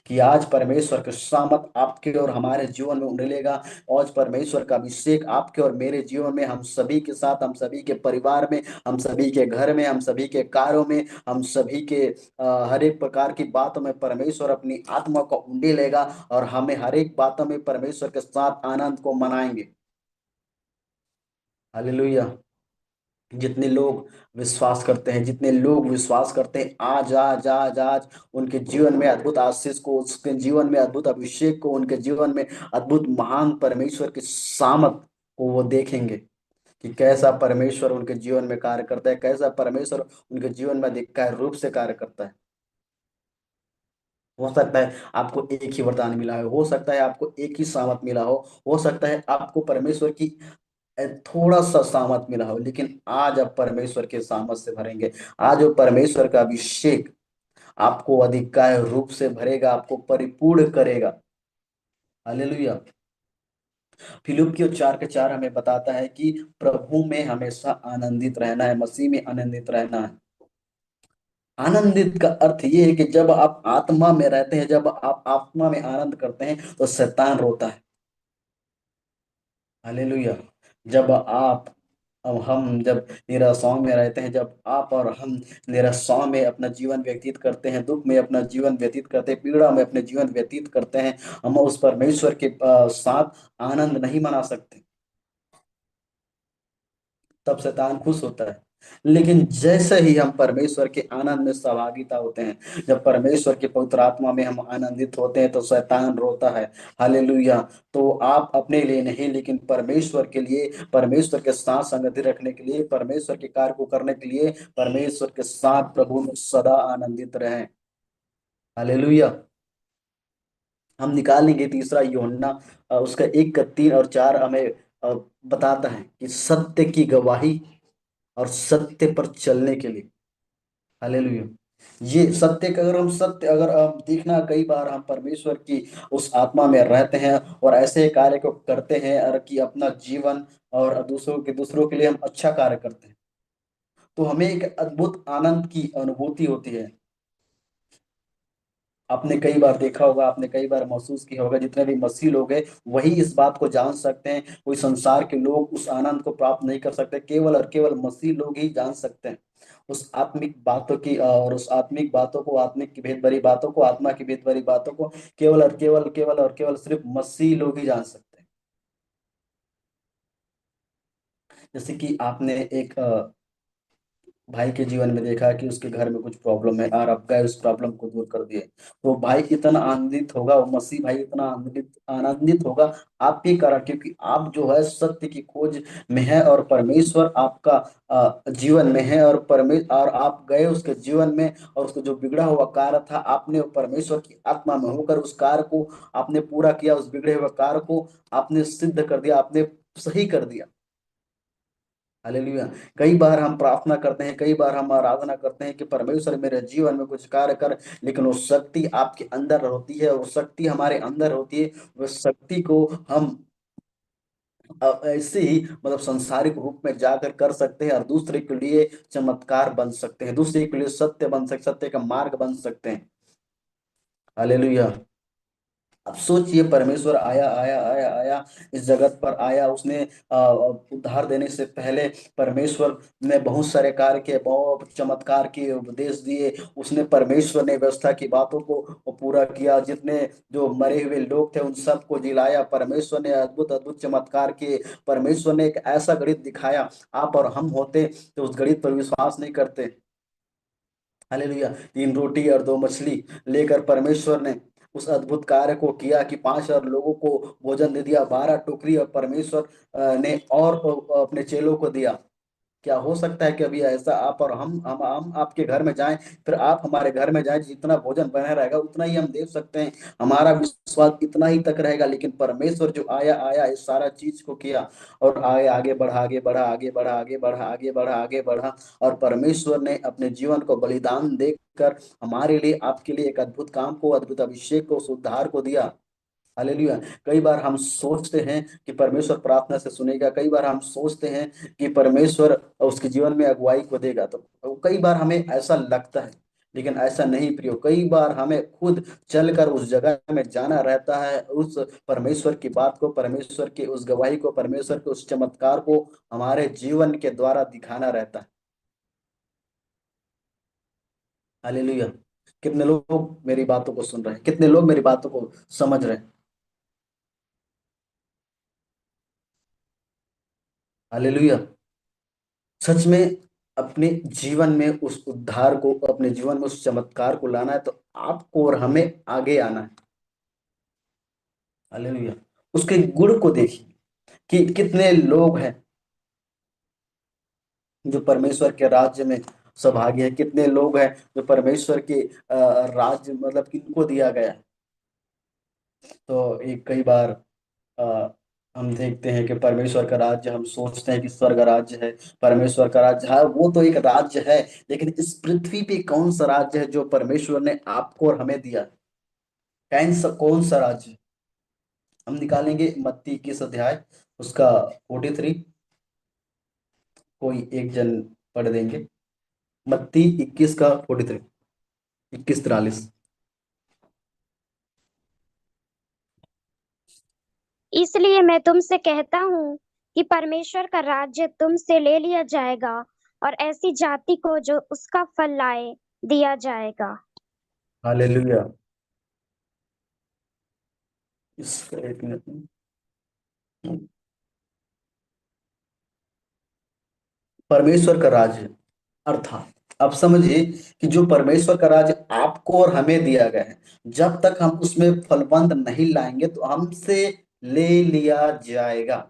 S2: कि आज परमेश्वर का सामत आपके और हमारे जीवन में उंडेलेगा। आज परमेश्वर का अभिषेक आपके और मेरे जीवन में, हम सभी के साथ, हम सभी के परिवार में, हम सभी के घर में, हम सभी के कार्यों में, हम सभी के हर एक प्रकार की बातों में परमेश्वर अपनी आत्मा को उंडेलेगा, और हमें हर एक बातों में परमेश्वर के साथ आनंद को मनाएंगे। हालेलुया। जितने लोग विश्वास करते हैं, जितने लोग विश्वास करते हैं, आज आज आज आज उनके जीवन में अद्भुत आशीष को, उसके जीवन में अद्भुत अभिषेक को, उनके जीवन में अद्भुत महान परमेश्वर की सामत को वो देखेंगे, कि कैसा परमेश्वर उनके जीवन में कार्य करता है, कैसा परमेश्वर उनके जीवन में अधिकाय रूप से कार्य करता है। हो सकता है आपको एक ही वरदान मिला हो सकता है आपको एक ही सामत मिला हो सकता है आपको परमेश्वर की थोड़ा सा सामत मिला हो, लेकिन आज आप परमेश्वर के सामत से भरेंगे। आज वो परमेश्वर का अभिषेक आपको अधिकाय रूप से भरेगा, आपको परिपूर्ण करेगा। हालेलुया। फिलिप्पियों 4:4 हमें बताता है कि प्रभु में हमेशा आनंदित रहना है, मसीह में आनंदित रहना है। आनंदित का अर्थ ये है कि जब आप आत्मा में रहते हैं, जब आप आत्मा में आनंद करते हैं, तो शैतान रोता है। हालेलुया। जब आप अब हम जब निराशाओं में रहते हैं, जब आप और हम निराशाओं में अपना जीवन व्यतीत करते हैं, दुख में अपना जीवन व्यतीत करते हैं, पीड़ा में अपने जीवन व्यतीत करते हैं, हम उस परमेश्वर के साथ आनंद नहीं मना सकते। तब शैतान खुश होता है। लेकिन जैसे ही हम परमेश्वर के आनंद में सहभागिता होते हैं, जब परमेश्वर के पवित्र आत्मा में हम आनंदित होते हैं, तो शैतान रोता है। हालेलुया। तो आप अपने लिए नहीं, लेकिन परमेश्वर के लिए, परमेश्वर के साथ संगति रखने के लिए, परमेश्वर के कार्य को करने के लिए, परमेश्वर के साथ प्रभु में सदा आनंदित रहें। हालेलुया। हम निकालेंगे तीसरा यूहन्ना उसका 1 का 3 और 4 हमें बताता है कि सत्य की गवाही और सत्य पर चलने के लिए। हालेलुया। ये सत्य का, अगर हम सत्य, अगर देखना, कई बार हम परमेश्वर की उस आत्मा में रहते हैं और ऐसे कार्य को करते हैं और कि अपना जीवन और दूसरों के लिए हम अच्छा कार्य करते हैं, तो हमें एक अद्भुत आनंद की अनुभूति होती है। आपने कई बार देखा होगा, आपने कई बार महसूस किया होगा, जितने भी मसीह लोग हैं वही इस बात को जान सकते हैं। कोई संसार के लोग उस आनंद को प्राप्त नहीं कर सकते, केवल और केवल मसीह लोग ही जान सकते हैं उस आत्मिक बातों की, और उस आत्मिक बातों को, आत्मिक की भेद भरी बातों को, आत्मा की भेद भरी बातों को केवल और केवल सिर्फ मसीह लोग ही जान सकते हैं। जैसे कि आपने एक भाई के जीवन में देखा कि उसके घर में कुछ प्रॉब्लम है और आप गए उस प्रॉब्लम को दूर कर दिए। वो भाई इतना आनंदित होगा, वो मसीह भाई इतना आनंदित आनंदित होगा आपके कारण, क्योंकि आप जो है सत्य की खोज में है और परमेश्वर आपका जीवन में है, और परमेश्वर, और आप गए उसके जीवन में, और उसका जो बिगड़ा हुआ कार्य था, आपने वो परमेश्वर की आत्मा में होकर उस कार्य को आपने पूरा किया। उस बिगड़े हुए कार्य को आपने सिद्ध कर दिया, आपने सही कर दिया। हालेलुया। कई बार हम प्रार्थना करते हैं, कई बार हम आराधना करते हैं कि परमेश्वर मेरे जीवन में कुछ कार्य कर, लेकिन वो शक्ति आपके अंदर होती है, वो शक्ति हमारे अंदर होती है। वो शक्ति को हम ऐसे ही मतलब संसारिक रूप में जाकर कर सकते हैं और दूसरे के लिए चमत्कार बन सकते हैं, दूसरे के लिए सत्य बन सकते, सत्य का मार्ग बन सकते हैं। हालेलुया। अब सोचिए, परमेश्वर आया आया आया आया, इस जगत पर आया। उसने उद्धार देने से पहले परमेश्वर ने बहुत सारे कार्य किए, बहुत चमत्कार किए, उपदेश दिए। उसने, परमेश्वर ने व्यवस्था की बातों को पूरा किया। जितने जो मरे हुए लोग थे उन सबको जिलाया। परमेश्वर ने अद्भुत अद्भुत चमत्कार किए। परमेश्वर ने एक ऐसा गणित दिखाया, आप और हम होते तो उस गणित पर विश्वास नहीं करते। हालेलुया। 3 रोटी और 2 मछली लेकर परमेश्वर ने उस अद्भुत कार्य को किया कि 5,000 लोगों को भोजन दे दिया। 12 टोकरी, और परमेश्वर ने और अपने चेलों को दिया। क्या हो सकता है कि अभी ऐसा आप और हम आपके घर में जाएं, फिर आप हमारे घर में जाएं, जितना भोजन बना रहेगा उतना ही हम दे सकते हैं, हमारा विश्वास इतना ही तक रहेगा। लेकिन परमेश्वर जो आया आया, इस सारा चीज को किया और आगे आगे बढ़ा, आगे बढ़ा, आगे बढ़ा, आगे बढ़ा, आगे बढ़ा, आगे बढ़ा। और परमेश्वर ने अपने जीवन को बलिदान देकर हमारे लिए, आपके लिए एक अद्भुत काम को, अद्भुत अभिषेक को, उस उद्धार को दिया। हालेलुया। कई बार हम सोचते हैं कि परमेश्वर प्रार्थना से सुनेगा, कई बार हम सोचते हैं कि परमेश्वर उसके जीवन में अगुवाई को देगा, तो कई बार हमें ऐसा लगता है, लेकिन ऐसा नहीं प्रियो। कई बार हमें खुद चलकर उस जगह में जाना रहता है, उस परमेश्वर की बात को, परमेश्वर की उस गवाही को, परमेश्वर के उस चमत्कार को हमारे जीवन के द्वारा दिखाना रहता है। हालेलुया। कितने लोग मेरी बातों को सुन रहे हैं, कितने लोग मेरी बातों को समझ रहे हैं। हालेलुया। सच में अपने जीवन में उस उद्धार को, अपने जीवन में उस चमत्कार को लाना है, तो आपको और हमें आगे आना है। हालेलुया। उसके गुण को देखिए कि कितने लोग हैं जो परमेश्वर के राज्य में सौभाग्य है, कितने लोग हैं जो परमेश्वर के राज्य, मतलब किनको दिया गया है। तो एक कई बार अ, हम देखते हैं कि परमेश्वर का राज्य, हम सोचते हैं कि स्वर्ग राज्य है, परमेश्वर का राज्य है, वो तो एक राज्य है। लेकिन इस पृथ्वी पे कौन सा राज्य है जो परमेश्वर ने आपको और हमें दिया? कौन सा राज्य? हम निकालेंगे मत्ती 21 अध्याय, उसका 43। कोई एक जन पढ़ देंगे, मत्ती 21 का 43, 21-43।
S4: इसलिए मैं तुमसे कहता हूँ कि परमेश्वर का राज्य तुमसे ले लिया जाएगा और ऐसी जाति को जो उसका फल लाए दिया जाएगा।
S2: हालेलुया। इसका 1 मिनट। परमेश्वर का राज्य, अर्थात अब समझिए कि जो परमेश्वर का राज्य आपको और हमें दिया गया है, जब तक हम उसमें फलबंद नहीं लाएंगे तो हमसे ले लिया जाएगा।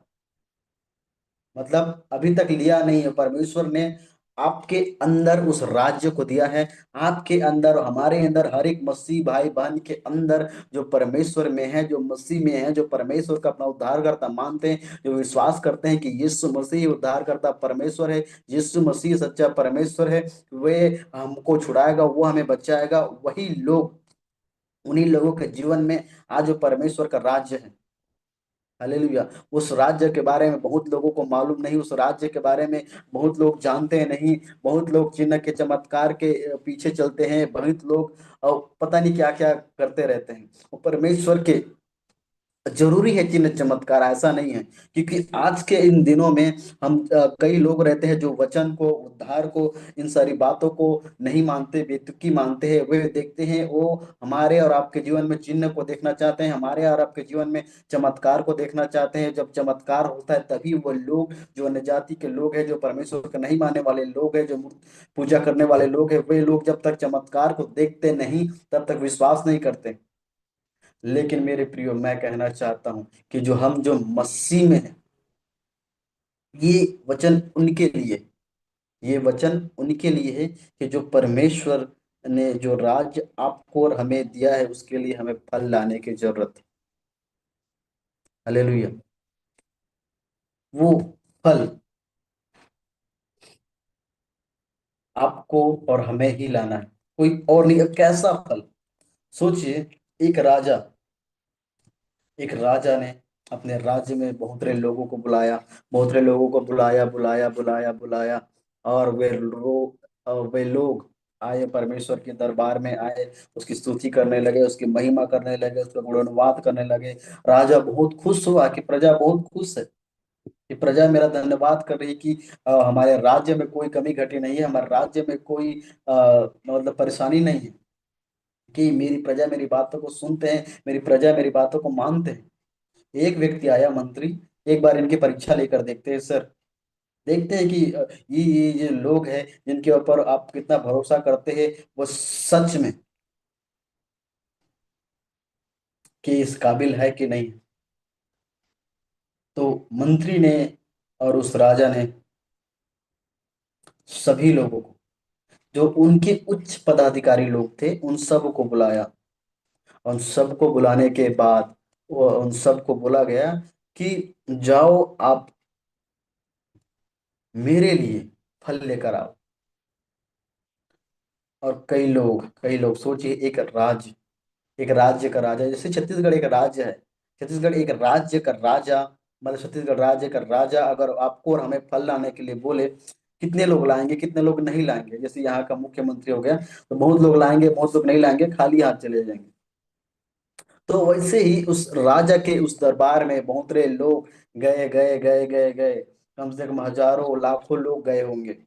S2: मतलब अभी तक लिया नहीं है, परमेश्वर ने आपके अंदर उस राज्य को दिया है। आपके अंदर, हमारे अंदर, हर एक मसीह भाई बहन के अंदर जो परमेश्वर में है, जो मसीह में है, जो परमेश्वर का अपना उद्धारकर्ता मानते हैं, जो विश्वास करते हैं कि यीशु मसीह उद्धारकर्ता परमेश्वर है, यीशु मसीह सच्चा परमेश्वर है, वे हमको छुड़ाएगा, वो हमें बचाएगा, वही लोग, उन्हीं लोगों के जीवन में आज जो परमेश्वर का राज्य है। हालेलुया। उस राज्य के बारे में बहुत लोगों को मालूम नहीं, उस राज्य के बारे में बहुत लोग जानते हैं नहीं। बहुत लोग चिन्ह के चमत्कार के पीछे चलते हैं, बहुत लोग पता नहीं क्या क्या करते रहते हैं। वो परमेश्वर के जरूरी है चिन्ह चमत्कार, ऐसा नहीं है, क्योंकि आज के इन दिनों में हम कई लोग रहते हैं जो वचन को, उद्धार को, इन सारी बातों को नहीं मानते, बेतुकी मानते हैं। वे देखते हैं, वो हमारे और आपके जीवन में चिन्ह को देखना चाहते हैं, हमारे और आपके जीवन में चमत्कार को देखना चाहते हैं। जब चमत्कार होता है तभी वो लोग, जो अन्य जाति के लोग हैं, जो परमेश्वर को नहीं मानने वाले लोग हैं, जो मूर्ति पूजा करने वाले लोग हैं, वे लोग जब तक चमत्कार को देखते नहीं तब तक विश्वास नहीं करते। लेकिन मेरे प्रियो, मैं कहना चाहता हूं कि जो हम जो मसीह में हैं, ये वचन उनके लिए, ये वचन उनके लिए है कि जो परमेश्वर ने जो राज्य आपको और हमें दिया है, उसके लिए हमें फल लाने की जरूरत है। हालेलुया। वो फल आपको और हमें ही लाना है, कोई और नहीं। अब कैसा फल? सोचिए, एक राजा, एक राजा ने अपने राज्य में बहुत सारे लोगों को बुलाया, बहुत सारे लोगों को बुलाया, बुलाया, बुलाया, बुलाया, और वे लोग आए, परमेश्वर के दरबार में आए, उसकी स्तुति करने लगे, उसकी महिमा करने लगे, उसका गुणगान करने लगे। राजा बहुत खुश हुआ कि प्रजा बहुत खुश है, कि प्रजा मेरा धन्यवाद कर रही है कि हमारे राज्य में कोई कमी घटी नहीं है, हमारे राज्य में कोई मतलब परेशानी नहीं है, कि मेरी प्रजा मेरी बातों को सुनते हैं, मेरी प्रजा मेरी बातों को मानते हैं। एक व्यक्ति आया, मंत्री, एक बार इनकी परीक्षा लेकर देखते हैं सर, देखते हैं कि ये लोग हैं जिनके ऊपर आप कितना भरोसा करते हैं, वो सच में कि इस काबिल है कि नहीं। तो मंत्री ने और उस राजा ने सभी लोगों को, जो उनके उच्च पदाधिकारी लोग थे, उन सब को बुलाया। उन सबको बुलाने के बाद वो उन सबको बोला गया कि जाओ आप मेरे लिए फल लेकर आओ। और कई लोग सोचिए, एक राज्य का राजा, जैसे छत्तीसगढ़ एक राज्य है, छत्तीसगढ़ एक राज्य का राजा, मतलब छत्तीसगढ़ राज्य का राजा अगर आपको और हमें फल लाने के लिए बोले, कितने लोग लाएंगे, कितने लोग नहीं लाएंगे? जैसे यहाँ का मुख्यमंत्री हो गया, तो बहुत लोग लाएंगे, बहुत लोग नहीं लाएंगे, खाली हाथ चले जाएंगे। तो वैसे ही उस राजा के उस दरबार में बहुत सारे लोग गए, गए, गए, गए, गए, कम से कम हजारों लाखों लोग गए होंगे।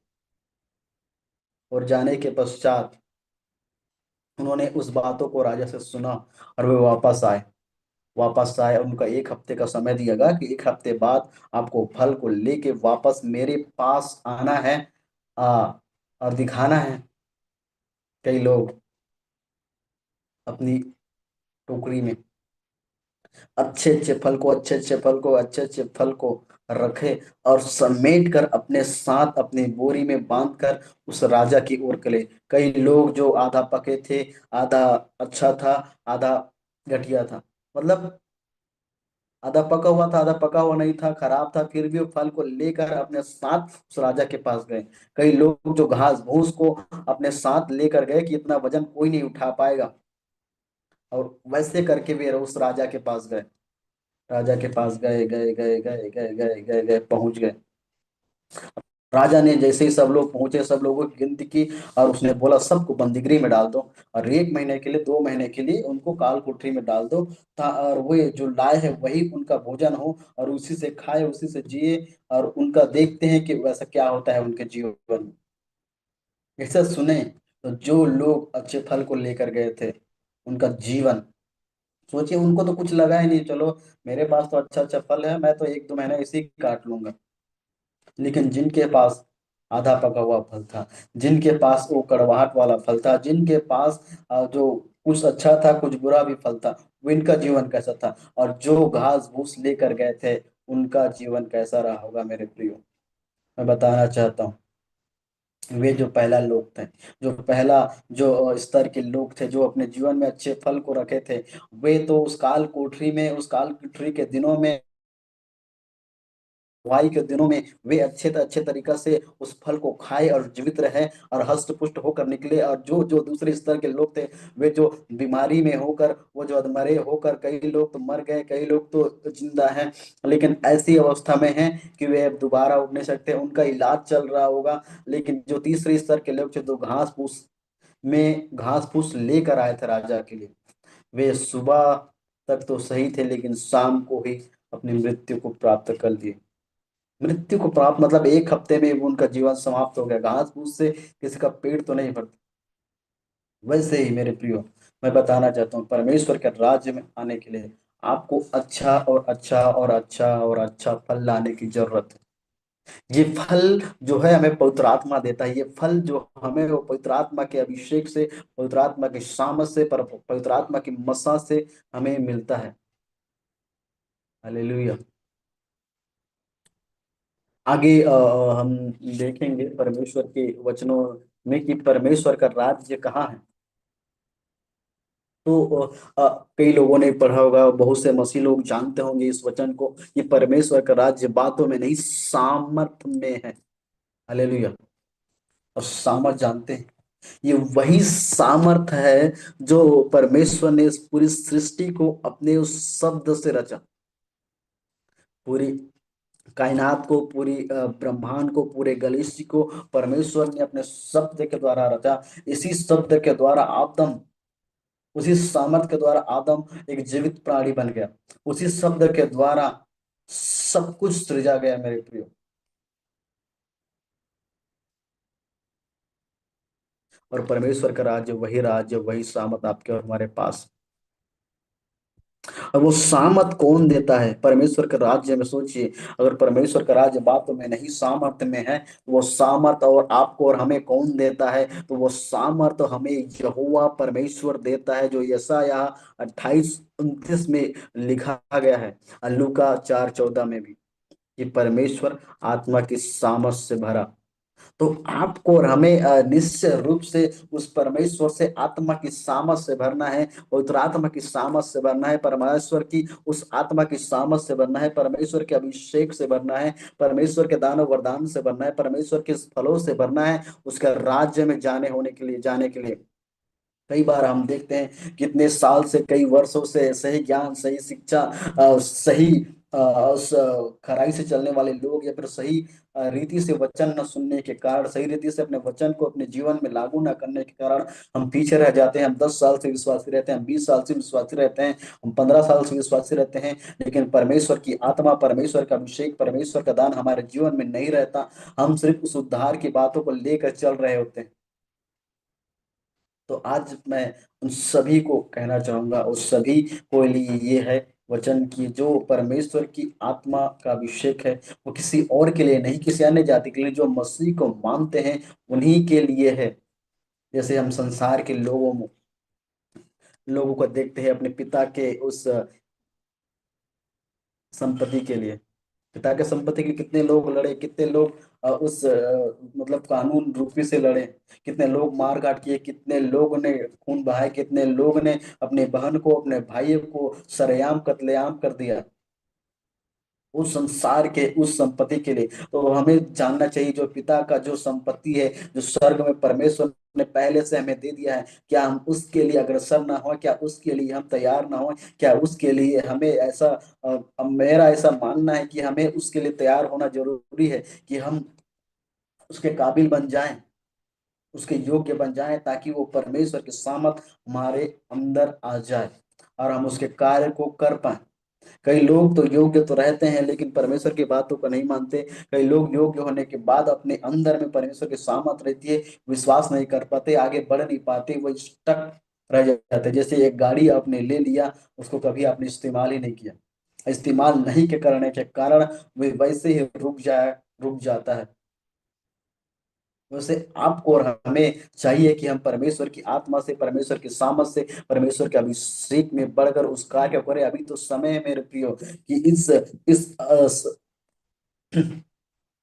S2: और जाने के पश्चात उन्होंने उस बातों को राजा से सुना, और वे वापस आए। उनका 1 हफ्ते का समय दिया गया कि 1 हफ्ते बाद आपको फल को लेके वापस मेरे पास आना है, आ, और दिखाना है। कई लोग अपनी टोकरी में अच्छे अच्छे फल को रखे, और समेट कर अपने साथ अपनी बोरी में बांध कर उस राजा की ओर चले। कई लोग जो आधा पके थे, आधा अच्छा था, आधा घटिया था, मतलब आधा पका हुआ था, आधा पका हुआ नहीं था, खराब था, फिर भी वो फल को लेकर अपने साथ उस राजा के पास गए। कई लोग जो घास भूस को अपने साथ लेकर गए कि इतना वजन कोई नहीं उठा पाएगा, और वैसे करके वे उस राजा के पास गए। राजा के पास गए, गए, गए, गए, गए, गए, गए, गए, पहुंच गए। राजा ने जैसे ही सब लोग पहुंचे, सब लोगों की गिनती की, और उसने बोला सबको बंदीगृह में डाल दो, और 1 महीने के लिए, 2 महीने के लिए उनको काल कोठरी में डाल दो, और वे जो लाए है वही उनका भोजन हो, और उसी से खाए, उसी से जिए, और उनका देखते हैं कि वैसा क्या होता है उनके जीवन में। ऐसा सुने तो जो लोग अच्छे फल को लेकर गए थे, उनका जीवन, सोचिए, उनको तो कुछ लगा ही नहीं, चलो मेरे पास तो अच्छा अच्छा फल है, मैं तो 1-2 महीने इसी काट लूंगा। लेकिन जिनके पास आधा पका हुआ फल था, जिनके पास वो कड़वाहट वाला फल था, जिनके पास जो कुछ अच्छा था कुछ बुरा भी फल था, वो इनका जीवन कैसा था, और जो घास फूस लेकर गए थे उनका जीवन कैसा रहा होगा मेरे प्रियो। मैं बताना चाहता हूँ, वे जो पहला लोग थे, जो पहला जो स्तर के लोग थे, जो अपने जीवन में अच्छे फल को रखे थे, वे तो उस काल कोठरी में, उस काल कोठरी के दिनों में, बुआई के दिनों में वे अच्छे तरीका से उस फल को खाए और जीवित रहे और हष्ट पुष्ट होकर निकले। और जो जो दूसरे स्तर के लोग थे, वे जो बीमारी में होकर, वो जो अधमरे होकर, कई लोग तो मर गए, कई लोग तो जिंदा हैं, लेकिन ऐसी अवस्था में हैं कि वे अब दोबारा उठ नहीं सकते, उनका इलाज चल रहा होगा। लेकिन जो तीसरे स्तर के लोग थे, तो घास फूस लेकर आए थे राजा के लिए, वे सुबह तक तो सही थे, लेकिन शाम को ही अपनी मृत्यु को प्राप्त कर लिए। मृत्यु को प्राप्त मतलब एक हफ्ते में वो उनका जीवन समाप्त हो गया। घास फूस से किसी का पेट तो नहीं भरता। वैसे ही मेरे प्रियो, मैं बताना चाहता हूँ, परमेश्वर के राज्य में आने के लिए आपको अच्छा और अच्छा और अच्छा और अच्छा फल लाने की जरूरत है। ये फल जो है हमें पवित्र आत्मा देता है। ये फल जो हमें, वो पवित्र आत्मा के अभिषेक से, पवित्र आत्मा की शामत से, पवित्र आत्मा की मसा से हमें मिलता है। हालेलुया। आगे हम देखेंगे परमेश्वर के वचनों में कि परमेश्वर का राज्य कहाँ है। तो कई लोगों ने पढ़ा होगा, बहुत से मसीह लोग जानते होंगे इस वचन को, ये परमेश्वर का राज्य बातों में नहीं सामर्थ में है। हालेलुया। और सामर्थ जानते हैं, ये वही सामर्थ है जो परमेश्वर ने इस पूरी सृष्टि को अपने उस शब्द से रचा। पूरी कायनात को, पूरी ब्रह्मांड को, पूरे गलिस्टी को परमेश्वर ने अपने शब्द के द्वारा रचा। इसी शब्द के द्वारा आदम, उसी सामर्थ के द्वारा आदम एक जीवित प्राणी बन गया। उसी शब्द के द्वारा सब कुछ सृजा गया मेरे प्रियो। और परमेश्वर का राज्य, वही सामर्थ आपके और हमारे पास। और वो सामर्थ कौन देता है परमेश्वर के राज्य में? सोचिए, अगर परमेश्वर का राज्य बातों में नहीं सामर्थ्य में है, तो वो सामर्थ और आपको और हमें कौन देता है? तो वो सामर्थ हमें यहोवा परमेश्वर देता है, जो यशायाह 28:29 में लिखा गया है, और लूका 4:14 में भी, कि परमेश्वर आत्मा की सामर्थ से भरा। तो आपको और हमें निश्चय रूप से उस परमेश्वर से आत्मा की सामर्थ से भरना है, पवित्र आत्मा की सामर्थ से भरना है, परमेश्वर की उस आत्मा की सामर्थ से भरना है, परमेश्वर के अभिषेक से भरना है, परमेश्वर के दान वरदान से भरना है, परमेश्वर के फलों से भरना है, उसका राज्य में जाने के लिए। कई बार हम देखते हैं कितने साल से, कई वर्षों से सही ज्ञान, सही शिक्षा, सही खराई से चलने वाले लोग, या फिर सही रीति से वचन न सुनने के कारण, सही रीति से अपने वचन को अपने जीवन में लागू न करने के कारण हम पीछे रह जाते हैं। हम 10 साल से विश्वासी रहते हैं, हम 20 साल से विश्वासी रहते हैं, हम 15 साल से विश्वासी रहते हैं, लेकिन परमेश्वर की आत्मा, परमेश्वर का अभिषेक, परमेश्वर का दान हमारे जीवन में नहीं रहता। हम सिर्फ उस उद्धार की बातों को लेकर चल रहे होते हैं। तो आज मैं उन सभी को कहना चाहूंगा, उस सभी को लिए ये है वचन की, जो परमेश्वर की आत्मा का अभिषेक है, वो किसी और के लिए नहीं, किसी अन्य जाति के लिए, जो मसीह को मानते हैं उन्हीं के लिए है। जैसे हम संसार के लोगों को देखते हैं अपने पिता के उस संपत्ति के लिए, पिता के संपत्ति के कितने लोग लड़े, कितने लोग मतलब कानून रूपी से लड़े, कितने लोग मार काट किए, कितने लोगों ने खून बहाए, कितने लोग ने अपने बहन को, अपने भाई को सरेआम कत्लेआम कर दिया उस संसार के उस संपत्ति के लिए। तो हमें जानना चाहिए, जो पिता का जो संपत्ति है, जो स्वर्ग में परमेश्वर ने पहले से हमें दे दिया है, क्या हम उसके लिए अग्रसर ना हो? क्या उसके लिए हम तैयार ना हो? क्या उसके लिए हमें ऐसा मेरा ऐसा मानना है कि हमें उसके लिए तैयार होना जरूरी है, कि हम उसके काबिल बन जाएं, उसके योग्य बन जाएं, ताकि वो परमेश्वर के सामर्थ हमारे अंदर आ जाए और हम उसके कार्य को कर पाए। कई लोग तो योग्य तो रहते हैं, लेकिन परमेश्वर की बातों को नहीं मानते। कई लोग योग्य होने के बाद अपने अंदर में परमेश्वर की सामर्थ रहती है, विश्वास नहीं कर पाते, आगे बढ़ नहीं पाते, वो स्टक रह जाते हैं। जैसे एक गाड़ी आपने ले लिया, उसको कभी आपने इस्तेमाल ही नहीं किया, इस्तेमाल नहीं के करने के कारण वे वैसे ही रुक जाता है। वैसे आपको और हमें चाहिए कि हम परमेश्वर की आत्मा से, परमेश्वर की सामर्थ से, परमेश्वर के अभिषेक में बढ़कर उस कार्य को करें। अभी तो समय है मेरे प्रियो कि इस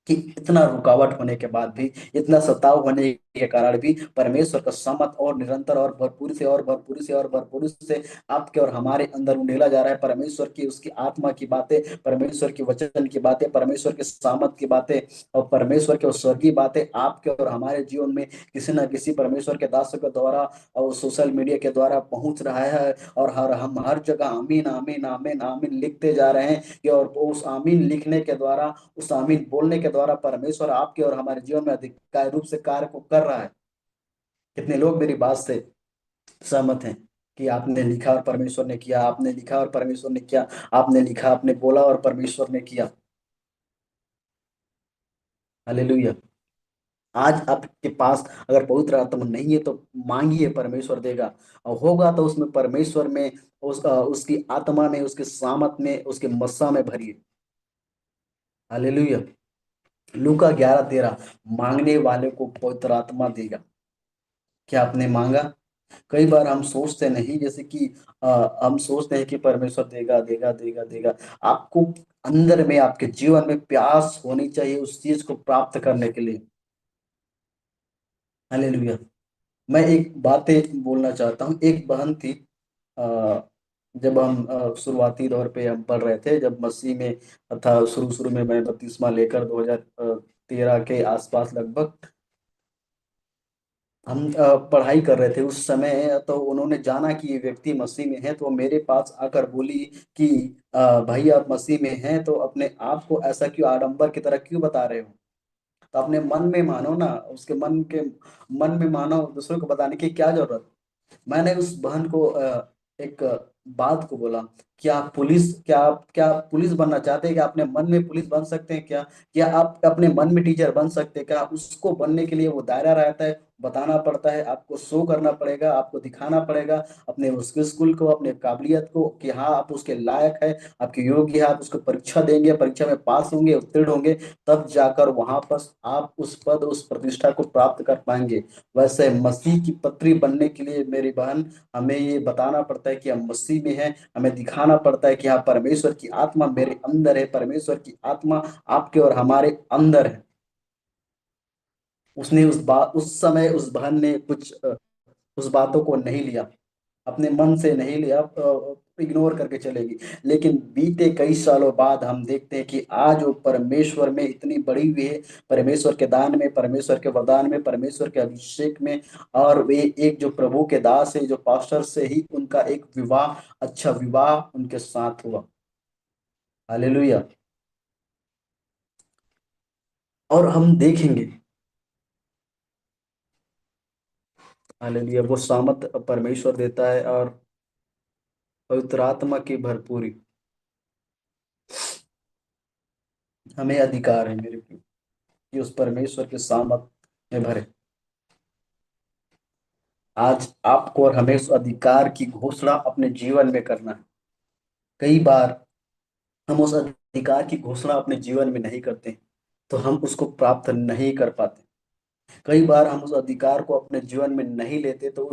S2: कि इतना रुकावट होने के बाद भी, इतना सताव होने के कारण भी परमेश्वर का समत और निरंतर और भरपूरी से और भरपूरी से और भरपूरी से आपके और हमारे अंदर उंडेला जा रहा है। परमेश्वर की, उसकी आत्मा की बातें, परमेश्वर की वचन की बातें, परमेश्वर के सामत की बातें और परमेश्वर के स्वर्गीय बातें आपके और हमारे जीवन में किसी न किसी परमेश्वर के दासों के द्वारा और सोशल मीडिया के द्वारा पहुंच रहा है। और हम हर जगह आमीन आमीन आमीन आमीन लिखते जा रहे हैं कि, और उस आमीन लिखने के द्वारा, उस आमीन बोलने के द्वारा परमेश्वर आपके और हमारे जीवन में अधिकारिक रूप से कार्य को कर रहा है। कितने लोग मेरी बात से सहमत हैं कि आपने लिखा और परमेश्वर ने किया, आपने लिखा और परमेश्वर ने किया, आपने लिखा, आपने बोला और परमेश्वर ने किया। हालेलुया। आज आपके पास अगर पवित्र आत्मा नहीं है तो मांगिए, परमेश्वर देगा। और होगा तो उसमें परमेश्वर में, उसकी आत्मा में, उसके सामत में, उसके मस्सा में भरिए। हालेलुया। लूका 11:13, मांगने वाले को पवित्र आत्मा देगा। क्या आपने मांगा? कई बार हम सोचते नहीं, जैसे कि हम सोचते हैं कि परमेश्वर देगा देगा देगा देगा। आपको अंदर में, आपके जीवन में प्यास होनी चाहिए उस चीज को प्राप्त करने के लिए। हालेलुया। मैं एक बातें बोलना चाहता हूँ। एक बहन थी, अ, जब हम शुरुआती दौर पे हम पढ़ रहे थे, जब मसीह में था, शुरू शुरू में मैं बपतिस्मा लेकर 2013 के आसपास लगभग हम पढ़ाई कर रहे थे उस समय, तो उन्होंने जाना कि ये व्यक्ति मसीह में है, तो वो मेरे पास आकर बोली कि भाई आप मसीह में हैं तो अपने आप को ऐसा क्यों आडंबर की तरह क्यों बता रहे हो? तो अपने मन में मानो ना, उसके मन में मानो, दूसरों को बताने की क्या जरूरत। मैंने उस बहन को एक बात को बोला, क्या आप पुलिस बनना चाहते हैं? क्या अपने मन में पुलिस बन सकते हैं क्या आप अपने मन में टीचर बन सकते हैं क्या? उसको बनने के लिए वो दायरा रहता है, बताना पड़ता है, आपको शो करना पड़ेगा, आपको दिखाना पड़ेगा अपने उसके स्कूल को, अपने काबिलियत को कि हाँ आप उसके लायक है, आपके योग्य है। आप उसको परीक्षा देंगे, परीक्षा में पास होंगे, उत्तीर्ण होंगे, तब जाकर वहां पर आप उस पद, उस प्रतिष्ठा को प्राप्त कर पाएंगे। वैसे मसीह की पत्री बनने के लिए मेरी बहन, हमें ये बताना पड़ता है कि हम मसीह में हैं। हमें दिखाना पड़ता है कि हाँ परमेश्वर की आत्मा मेरे अंदर है, परमेश्वर की आत्मा आपके और हमारे अंदर है। उसने उस समय उस बहन ने उस बातों को नहीं लिया, अपने मन से नहीं लिया, इग्नोर करके चलेगी। लेकिन बीते कई सालों बाद हम देखते हैं कि आज वो परमेश्वर में इतनी बड़ी हुई है, परमेश्वर के दान में, परमेश्वर के वरदान में, परमेश्वर के अभिषेक में। और वे एक जो प्रभु के दास है, जो पास्टर से ही उनका एक विवाह, अच्छा विवाह उनके साथ हुआ। हालेलुया। और हम देखेंगे, हालेलुया, वो सामत परमेश्वर देता है और पवित्र आत्मा की भरपूरी हमें अधिकार है मेरे प्रिय कि उस परमेश्वर के सामत में भरे। आज आपको और हमें उस अधिकार की घोषणा अपने जीवन में करना है। कई बार हम उस अधिकार की घोषणा अपने जीवन में नहीं करते, तो हम उसको प्राप्त नहीं कर पाते। कई बार हम उस अधिकार को अपने जीवन में नहीं लेते, तो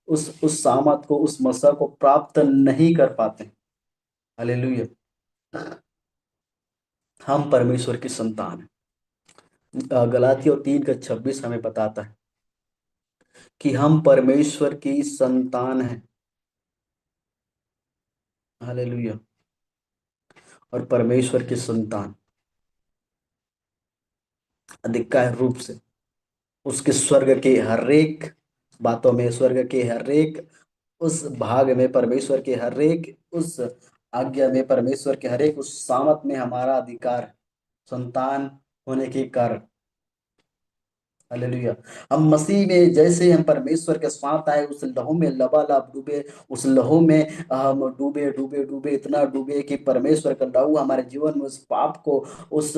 S2: उस सामत को, उस मसा को प्राप्त नहीं कर पाते। हालेलुया। हम परमेश्वर की संतान हैं। गलातियों 3:26 हमें बताता है कि हम परमेश्वर की संतान हैं। हालेलुया। और परमेश्वर की संतान अधिकारिक रूप से उसके स्वर्ग के हर एक बातों में, स्वर्ग के हर एक उस भाग में, परमेश्वर के हर एक उस आज्ञा में, परमेश्वर के हर एक उस सामत में हमारा अधिकार है, संतान होने के कारण। हालेलुया। हम मसीह में जैसे हम परमेश्वर के साथ आए, उस लहू में लबालब डूबे, उस लहू में हम डूबे डूबे डूबे, इतना डूबे कि परमेश्वर का लहू हमारे जीवन में उस पाप को, उस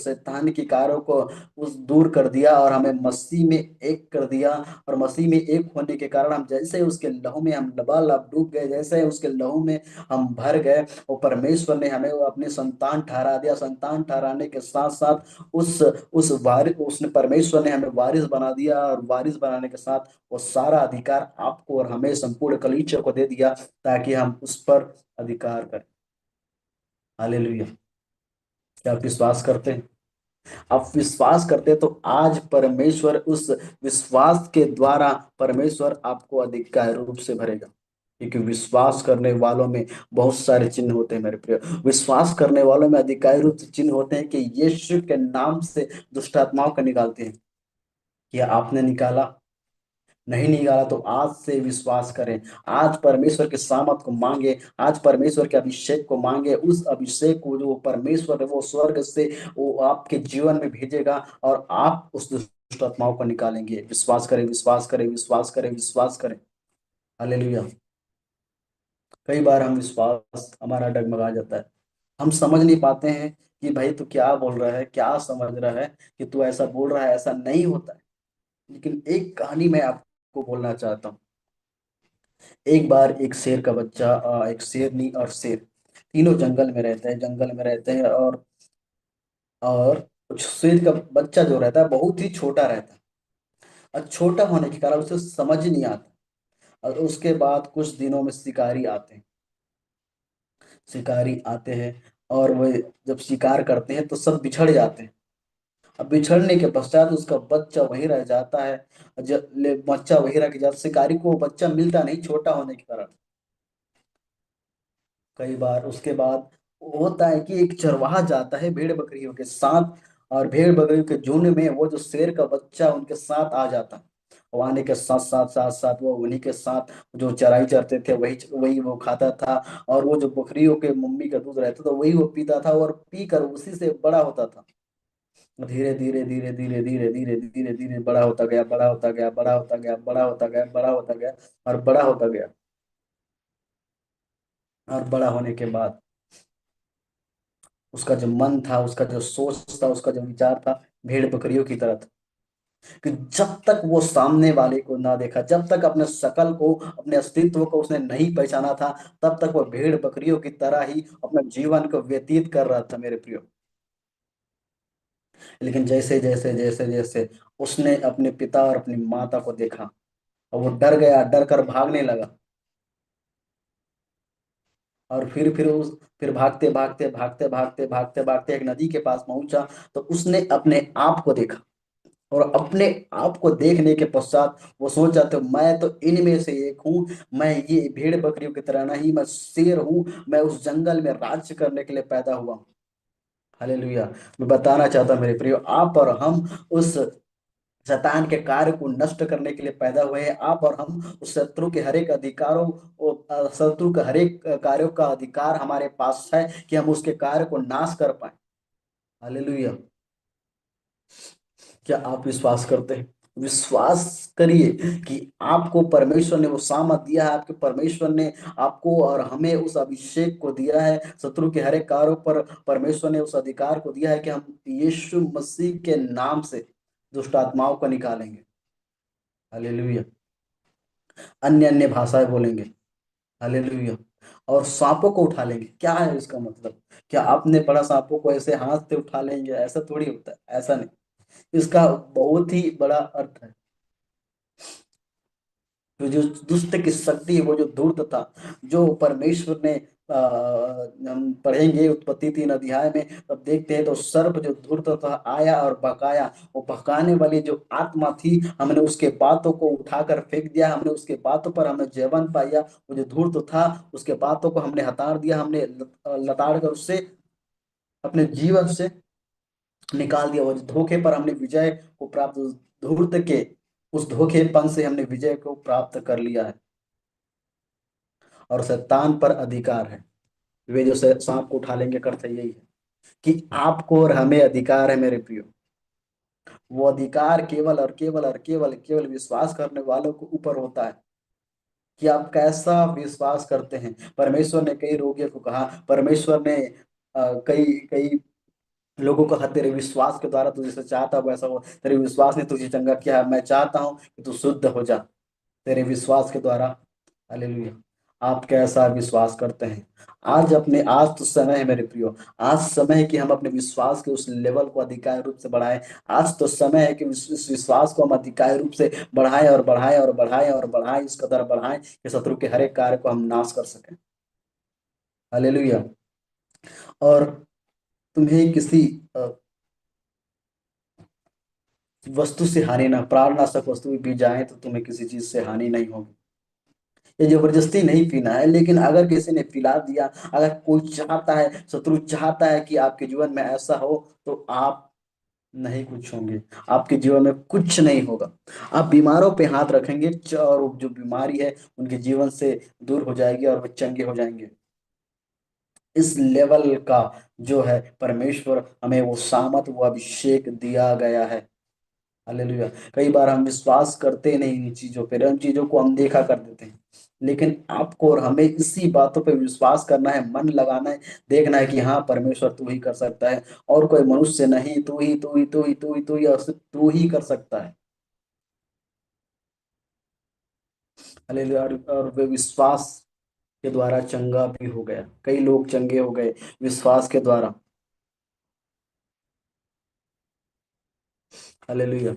S2: शैतान की कारों को उस दूर कर दिया और हमें मसीह में एक कर दिया। और मसीह में एक होने के कारण हम जैसे उसके लहू में हम लबालब डूब गए, जैसे उसके लहू में हम भर गए, वो परमेश्वर ने हमें अपने संतान ठहरा दिया। संतान ठहराने के साथ साथ उस उसने परमेश्वर परमेश्वर ने हमें वारिस बना दिया, और वारिस बनाने के साथ वो सारा अधिकार आपको और हमें संपूर्ण कलीसिया को दे दिया, ताकि हम उस पर अधिकार करें। हालेलुया। क्या आप विश्वास करते हैं? आप विश्वास करते हैं तो आज परमेश्वर उस विश्वास के द्वारा परमेश्वर आपको अधिकार रूप से भरेगा, क्योंकि विश्वास करने वालों में बहुत सारे चिन्ह होते हैं मेरे प्रिय। विश्वास करने वालों में अधिकारी रूप से चिन्ह होते हैं कि यीशु के नाम से दुष्ट आत्माओं को निकालते हैं। क्या आपने निकाला? नहीं निकाला तो आज से विश्वास करें। आज परमेश्वर के सामर्थ को मांगे, आज परमेश्वर के अभिषेक को मांगे। उस अभिषेक को जो परमेश्वर है वो स्वर्ग से वो आपके जीवन में भेजेगा, और आप उस दुष्ट आत्माओं को निकालेंगे। विश्वास करें, विश्वास करें, विश्वास करें, विश्वास करें। हालेलुया। कई बार हम विश्वास हमारा डगमगा जाता है, हम समझ नहीं पाते हैं कि भाई तू क्या बोल रहा है, क्या समझ रहा है कि तू ऐसा बोल रहा है। ऐसा नहीं होता है। लेकिन एक कहानी मैं आपको बोलना चाहता हूँ। एक बार एक शेर का बच्चा, एक शेरनी और शेर तीनों जंगल में रहते हैं, जंगल में रहते हैं। और शेर का बच्चा जो रहता है बहुत ही छोटा रहता है, और छोटा होने के कारण उसे समझ नहीं आता। और उसके बाद कुछ दिनों में शिकारी आते हैं, शिकारी आते हैं, और वे जब शिकार करते हैं तो सब बिछड़ जाते हैं। अब बिछड़ने के पश्चात उसका बच्चा वहीं रह जाता है। जब बच्चा वहीं रह जाता, शिकारी को बच्चा मिलता नहीं, छोटा होने के कारण। कई बार उसके बाद होता है कि एक चरवाहा जाता है भेड़ बकरियों के साथ, और भेड़ बकरियों के झुंड में वो जो शेर का बच्चा उनके साथ आ जाता। वो आने के साथ साथ साथ साथ वो उन्हीं के साथ जो चराई चरते थे वही वही वो खाता था। और वो जो बकरियों के मम्मी का दूध रहता था वही वो पीता था, और पी कर उसी से बड़ा होता था। धीरे धीरे धीरे धीरे धीरे धीरे धीरे धीरे बड़ा होता गया, बड़ा होता गया, बड़ा होता गया, बड़ा होता गया, बड़ा होता गया, और बड़ा होता गया। और बड़ा होने के बाद उसका जो मन था, उसका जो सोच था, उसका जो विचार था भेड़ बकरियों की तरह था। कि जब तक वो सामने वाले को ना देखा, जब तक अपने शकल को, अपने अस्तित्व को उसने नहीं पहचाना था, तब तक वो भेड़ बकरियों की तरह ही अपने जीवन को व्यतीत कर रहा था मेरे प्रियो। लेकिन जैसे जैसे जैसे जैसे उसने अपने पिता और अपनी माता को देखा, और वो डर गया, डर कर भागने लगा। और फिर भागते भागते भागते भागते भागते भागते एक नदी के पास पहुंचा, तो उसने अपने आप को देखा। और अपने आप को देखने के पश्चात वो सोचा, तो मैं तो इनमें से एक हूँ, मैं ये भेड़ बकरियों की तरह नहीं, मैं शेर हूँ, मैं उस जंगल में राज्य करने के लिए पैदा हुआ हूँ। हालेलुया। मैं बताना चाहता हूं मेरे प्रियो, आप और हम उस शैतान के कार्य को नष्ट करने के लिए पैदा हुए हैं। आप और हम उस शत्रु के हरेक अधिकारों, शत्रु के हरेक कार्यों का अधिकार हमारे पास है कि हम उसके कार्य को नाश कर पाए। हालेलुया। क्या आप विश्वास करते हैं? विश्वास करिए कि आपको परमेश्वर ने वो सामर्थ दिया है, आपके परमेश्वर ने आपको और हमें उस अभिषेक को दिया है। शत्रु के हर एक कार्यों पर परमेश्वर ने उस अधिकार को दिया है कि हम यीशु मसीह के नाम से दुष्ट आत्माओं को निकालेंगे। हालेलुया। अन्य अन्य भाषाएं बोलेंगे। हालेलुया। और सांपों को उठा लेंगे। क्या है इसका मतलब? क्या आपने पढ़ा सांपों को ऐसे हाथ से उठा लेंगे? ऐसा थोड़ी होता है, ऐसा नहीं। इसका बहुत ही बड़ा अर्थ है। तो जो दुष्ट की शक्ति है, वो जो धूर्त था, जो परमेश्वर ने हम पढ़ेंगे उत्पत्ति 3 अध्याय में, तब देखते हैं तो सर्प जो धूर्त था आया और बकाया। वो बकाने वाली जो आत्मा थी, हमने उसके बातों को उठाकर फेंक दिया, हमने उसके बातों पर हमने जयवंत पाया। वो जो धूर्त था उसके बातों को हमने हतार दिया, हमने लताड़ कर उससे अपने जीवन से निकाल दिया। वो जो धोखे पर हमने विजय को प्राप्त, धूर्त के उस धोखेपन से हमने विजय को प्राप्त कर लिया है, और शैतान पर अधिकार है। वे जो सांप को उठा लेंगे का अर्थ यही है कि आपको और हमें अधिकार है मेरे प्रियो। वो अधिकार केवल और केवल और केवल केवल विश्वास करने वालों के ऊपर होता है कि आप कैसा विश्वास करते हैं। परमेश्वर ने कई रोगियों को कहा, परमेश्वर ने कई कई लोगों को कहा, तेरे विश्वास के द्वारा तू जैसा चाहता हो वैसा हो। तेरे विश्वास ने तुझे चंगा किया है, मैं चाहता हूं कि तू शुद्ध हो जा तेरे विश्वास के द्वारा। हालेलुया। आप कैसा विश्वास करते हैं? आज तो समय है मेरे प्रियो। आज समय है कि हम अपने विश्वास के उस लेवल को अधिकारिक रूप से बढ़ाएं। आज तो समय है कि इस विश्वास को हम अधिकारिक रूप से बढ़ाएं और बढ़ाएं और बढ़ाएं और बढ़ाएं, इस कदर बढ़ाएं कि शत्रु के हर एक कार्य को हम नाश कर सकें। हालेलुया। और तुम्हें किसी वस्तु से हानि ना, प्राणनाशक वस्तु भी जाए तो तुम्हें किसी चीज से हानि नहीं होगी। ये जबरदस्ती नहीं पीना है, लेकिन अगर किसी ने पिला दिया, अगर कोई चाहता है, शत्रु चाहता है कि आपके जीवन में ऐसा हो, तो आप नहीं कुछ होंगे, आपके जीवन में कुछ नहीं होगा। आप बीमारों पे हाथ रखेंगे और वो जो बीमारी है उनके जीवन से दूर हो जाएगी और वो चंगे हो जाएंगे। इस लेवल का जो है परमेश्वर हमें वो सामत, वो अभिषेक दिया गया है। हालेलुया। कई बार हम विश्वास करते नहीं इन चीजों पे, उन चीजों को हम देखा कर देते हैं, लेकिन आपको और हमें इसी बातों पे विश्वास करना है, मन लगाना है, देखना है कि हाँ परमेश्वर तू ही कर सकता है, और कोई मनुष्य नहीं, तू ही तू ही तू ही तू ही तू ही और सिर्फ तू ही कर सकता है। हालेलुया। और वे विश्वास के द्वारा चंगा भी हो गया। कई लोग चंगे हो गए विश्वास के द्वारा। हालेलुया।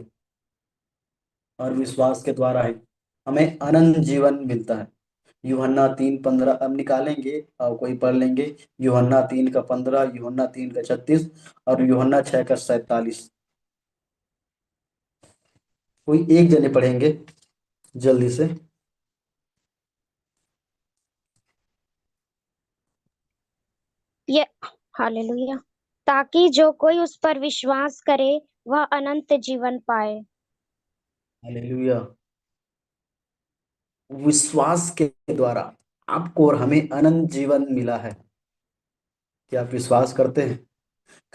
S2: और विश्वास के द्वारा ही हमें अनंत जीवन मिलता है। यूहन्ना 3:15 अब निकालेंगे और कोई पढ़ लेंगे। यूहन्ना 3:15, यूहन्ना 3:36 और यूहन्ना 6:47। कोई एक जने पढ़ेंगे जल्दी से।
S4: ये हालेलुया। ताकि जो कोई उस पर विश्वास करे वह अनंत जीवन पाए।
S2: हालेलुया। विश्वास के द्वारा आपको और हमें अनंत जीवन मिला है। क्या आप विश्वास करते हैं?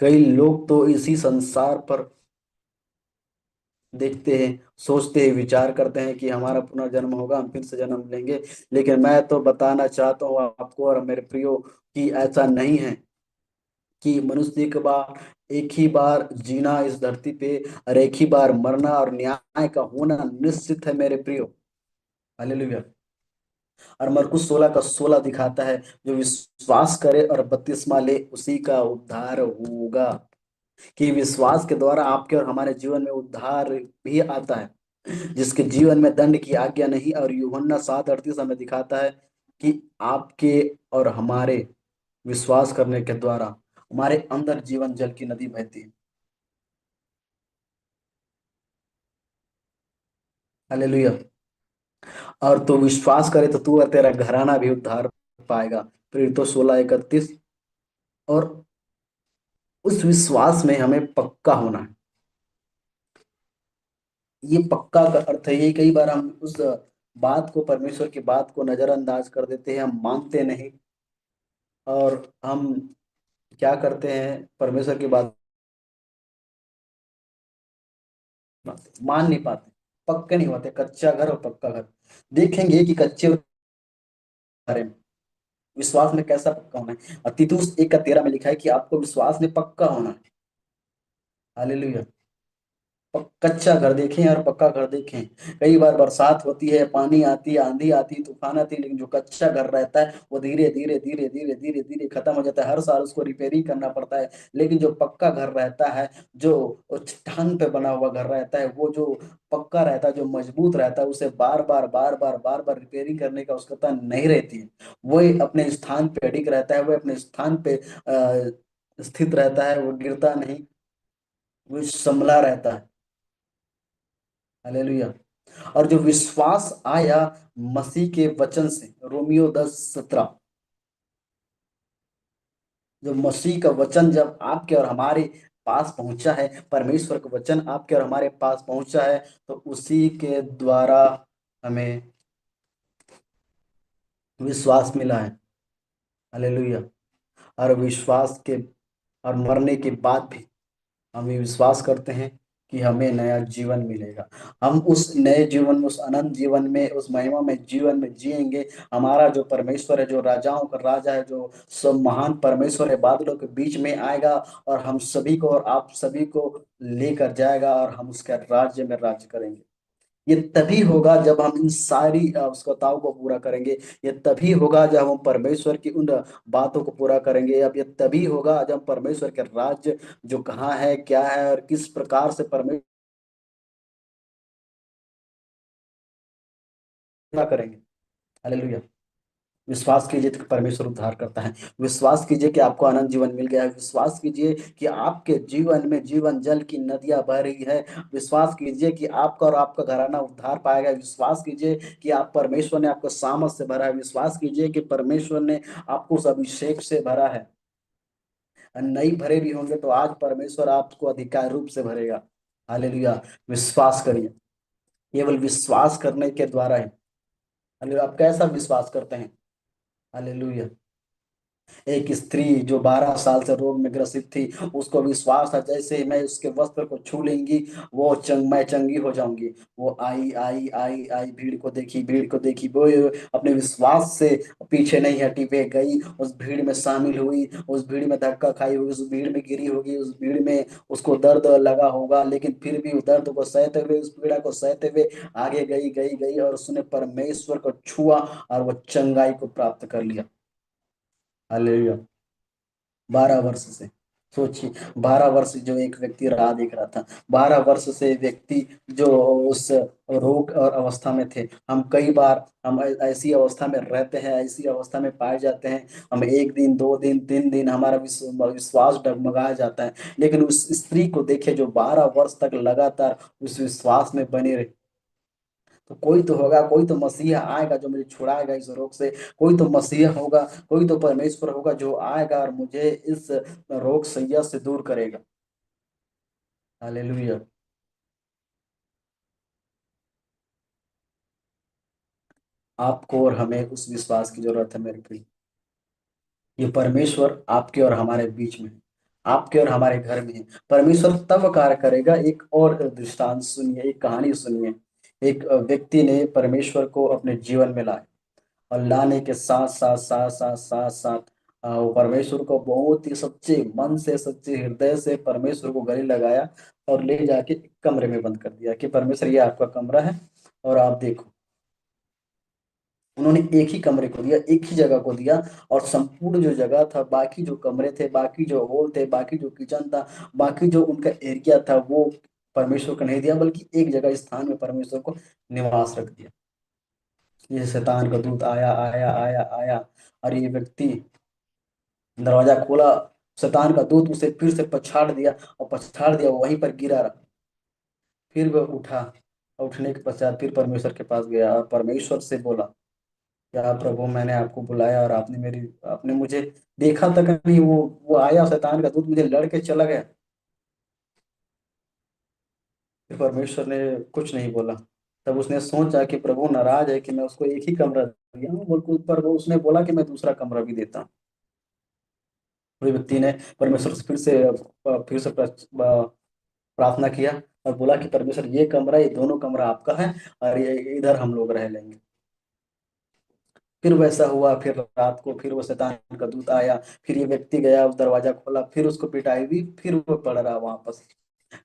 S2: कई लोग तो इसी संसार पर देखते हैं, सोचते हैं, विचार करते हैं कि हमारा पुनर्जन्म होगा, हम फिर से जन्म लेंगे। लेकिन मैं तो बताना चाहता हूँ आपको और मेरे प्रियो कि ऐसा नहीं है, कि मनुष्य के बार एक ही बार जीना इस धरती पे और एक ही बार मरना और न्याय का होना निश्चित है मेरे प्रियो। हालेलुया। और मरकुस 16:16 दिखाता है, जो विश्वास करे और बपतिस्मा ले उसी का उद्धार होगा। कि विश्वास के द्वारा आपके और हमारे जीवन में उद्धार भी आता है, जिसके जीवन में दंड की आज्ञा नहीं। और यूहन्ना 7:38 हमें दिखाता है कि आपके और हमारे विश्वास करने के द्वारा हमारे अंदर जीवन जल की नदी बहती है। हालेलुया। और तू विश्वास करे तो तू और तेरा घराना भी उद्धार पाएगा। फिर तो 16:31। और उस विश्वास में हमें पक्का होना है। ये पक्का का अर्थ है ये, कई बार हम उस बात को, परमेश्वर की बात को नजरअंदाज कर देते हैं, हम मानते नहीं। और हम क्या करते हैं, परमेश्वर की बात मान नहीं पाते, पक्के नहीं होते। कच्चा घर और पक्का घर देखेंगे कि कच्चे घर में विश्वास में कैसा पक्का होना है। और तीतुस 1:13 में लिखा है कि आपको विश्वास में पक्का होना है। हालेलुया। कच्चा घर देखें और पक्का घर देखें। कई बार बरसात होती है, पानी आती है, आंधी आती है, तूफान आती है, लेकिन जो कच्चा घर रहता है वो धीरे धीरे धीरे धीरे धीरे धीरे खत्म हो जाता है। हर साल उसको रिपेयरिंग करना पड़ता है। लेकिन जो पक्का घर रहता है, जो चट्टान पे बना हुआ घर रहता है, वो जो पक्का रहता है, जो मजबूत रहता है, उसे बार बार बार बार बार बार रिपेयरिंग करने का उसका नहीं रहती है। वो अपने स्थान पे अडिग रहता है, वो अपने स्थान पे स्थित रहता है, वो गिरता नहीं, वो संभला रहता है। हालेलुया। और जो विश्वास आया मसीह के वचन से, रोमियो 10:17, जो मसीह का वचन जब आपके और हमारे पास पहुंचा है, परमेश्वर का वचन आपके और हमारे पास पहुंचा है, तो उसी के द्वारा हमें विश्वास मिला है। हालेलुया। और विश्वास के और मरने के बाद भी हम ये विश्वास करते हैं कि हमें नया जीवन मिलेगा। हम उस नए जीवन में, उस अनंत जीवन में, उस महिमा में जीवन में जिएंगे। हमारा जो परमेश्वर है, जो राजाओं का राजा है, जो सब महान परमेश्वर है, बादलों के बीच में आएगा और हम सभी को और आप सभी को लेकर जाएगा और हम उसके राज्य में राज्य करेंगे। ये तभी होगा जब हम इन सारी आवश्यकताओं को पूरा करेंगे। ये तभी होगा जब हम परमेश्वर की उन बातों को पूरा करेंगे। अब ये तभी होगा जब हम परमेश्वर के राज्य जो कहाँ है, क्या है और किस प्रकार से परमेश्वर पूरा करेंगे। हालेलुया। विश्वास कीजिए कि परमेश्वर उद्धार करता है। विश्वास कीजिए कि आपको अनंत जीवन मिल गया है। विश्वास कीजिए कि आपके जीवन में जीवन जल की नदियां बह रही है। विश्वास कीजिए कि आपका और आपका घराना उद्धार पाएगा। विश्वास कीजिए कि आप परमेश्वर ने आपको सामर्थ से भरा है। विश्वास कीजिए कि परमेश्वर ने आपको उस अभिषेक से भरा है। और नहीं भरे भी होंगे तो आज परमेश्वर आपको अधिकार रूप से भरेगा। हालेलुया। विश्वास करिए, केवल विश्वास करने के द्वारा ही। हालेलुया। आप कैसा विश्वास करते हैं? हालेलुया। एक स्त्री जो 12 साल से रोग में ग्रसित थी, उसको विश्वास था जैसे ही मैं उसके वस्त्र को छू लेंगी मैं चंगी हो जाऊंगी। वो आई आई आई आई, भीड़ को देखी, वो अपने विश्वास से पीछे नहीं हटी, वे गई, उस भीड़ में शामिल हुई, उस भीड़ में धक्का खाई हुई, उस भीड़ में गिरी होगी, उस भीड़ में उसको दर्द लगा होगा, लेकिन फिर भी उस दर्द को सहते हुए, उस पीड़ा को सहते हुए आगे गई गई गई और उसने परमेश्वर को छुआ और वो चंगाई को प्राप्त कर लिया। हालेलुया। 12 वर्ष से सोचिए, 12 वर्ष जो एक व्यक्ति राह देख रहा था, 12 वर्ष से व्यक्ति जो उस रोग और अवस्था में थे। हम कई बार हम ऐसी अवस्था में रहते हैं, ऐसी अवस्था में पाए जाते हैं। हम 1 दिन 2 दिन 3 दिन हमारा विश्वास डगमगाया जाता है, लेकिन उस स्त्री को देखिए जो 12 वर्ष तक लगातार उस विश्वास में बने रही। तो कोई तो होगा, कोई तो मसीहा आएगा जो मुझे छुड़ाएगा इस रोग से। कोई तो मसीहा होगा, कोई तो परमेश्वर होगा जो आएगा और मुझे इस रोग सैया से दूर करेगा। हालेलुया। आपको और हमें उस विश्वास की जरूरत है मेरे प्रिय। ये परमेश्वर आपके और हमारे बीच में है, आपके और हमारे घर में है। परमेश्वर तब कार्य करेगा। एक और दृष्टांत सुनिए, एक कहानी सुनिए। एक व्यक्ति ने परमेश्वर को अपने जीवन में लाया और लाने के साथ साथ वो परमेश्वर को बहुत ही सच्चे मन से, सच्चे हृदय से परमेश्वर को गले लगाया और ले जाके एक कमरे में बंद कर दिया कि परमेश्वर ये आपका कमरा है और आप देखो। उन्होंने एक ही कमरे को दिया, एक ही जगह को दिया, और संपूर्ण जो जगह था, बाकी जो कमरे थे, बाकी जो हॉल थे, बाकी जो किचन था, बाकी जो उनका एरिया था, वो परमेश्वर को नहीं दिया, बल्कि एक जगह स्थान में परमेश्वर को निवास रख दिया। ये शैतान का दूत आया आया आया आया और ये व्यक्ति दरवाजा खोला, शैतान का दूत उसे फिर से पछाड़ दिया और पछाड़ दिया, वो वहीं पर गिरा रहा। फिर वह उठा और उठने के पश्चात फिर परमेश्वर के पास गया और परमेश्वर से बोला, क्या प्रभु, मैंने आपको बुलाया और आपने मुझे देखा तक नहीं। वो आया, शैतान का दूत मुझे लड़के चला गया। फिर परमेश्वर ने कुछ नहीं बोला। तब उसने सोचा कि प्रभु नाराज है कि मैं उसको एक ही कमरा दिया हूँ, बल्कि पर वो उसने बोला कि मैं दूसरा कमरा भी देता हूँ। वही व्यक्ति ने परमेश्वर से फिर से प्रार्थना किया और बोला कि परमेश्वर, ये कमरा, ये दोनों कमरा आपका है और ये इधर हम लोग रह लेंगे। फिर वैसा हुआ। फिर रात को फिर वो शैतान का दूत आया, फिर ये व्यक्ति गया, उस दरवाजा खोला, फिर उसको पिटाई हुई, फिर वो पड़ रहा वापस।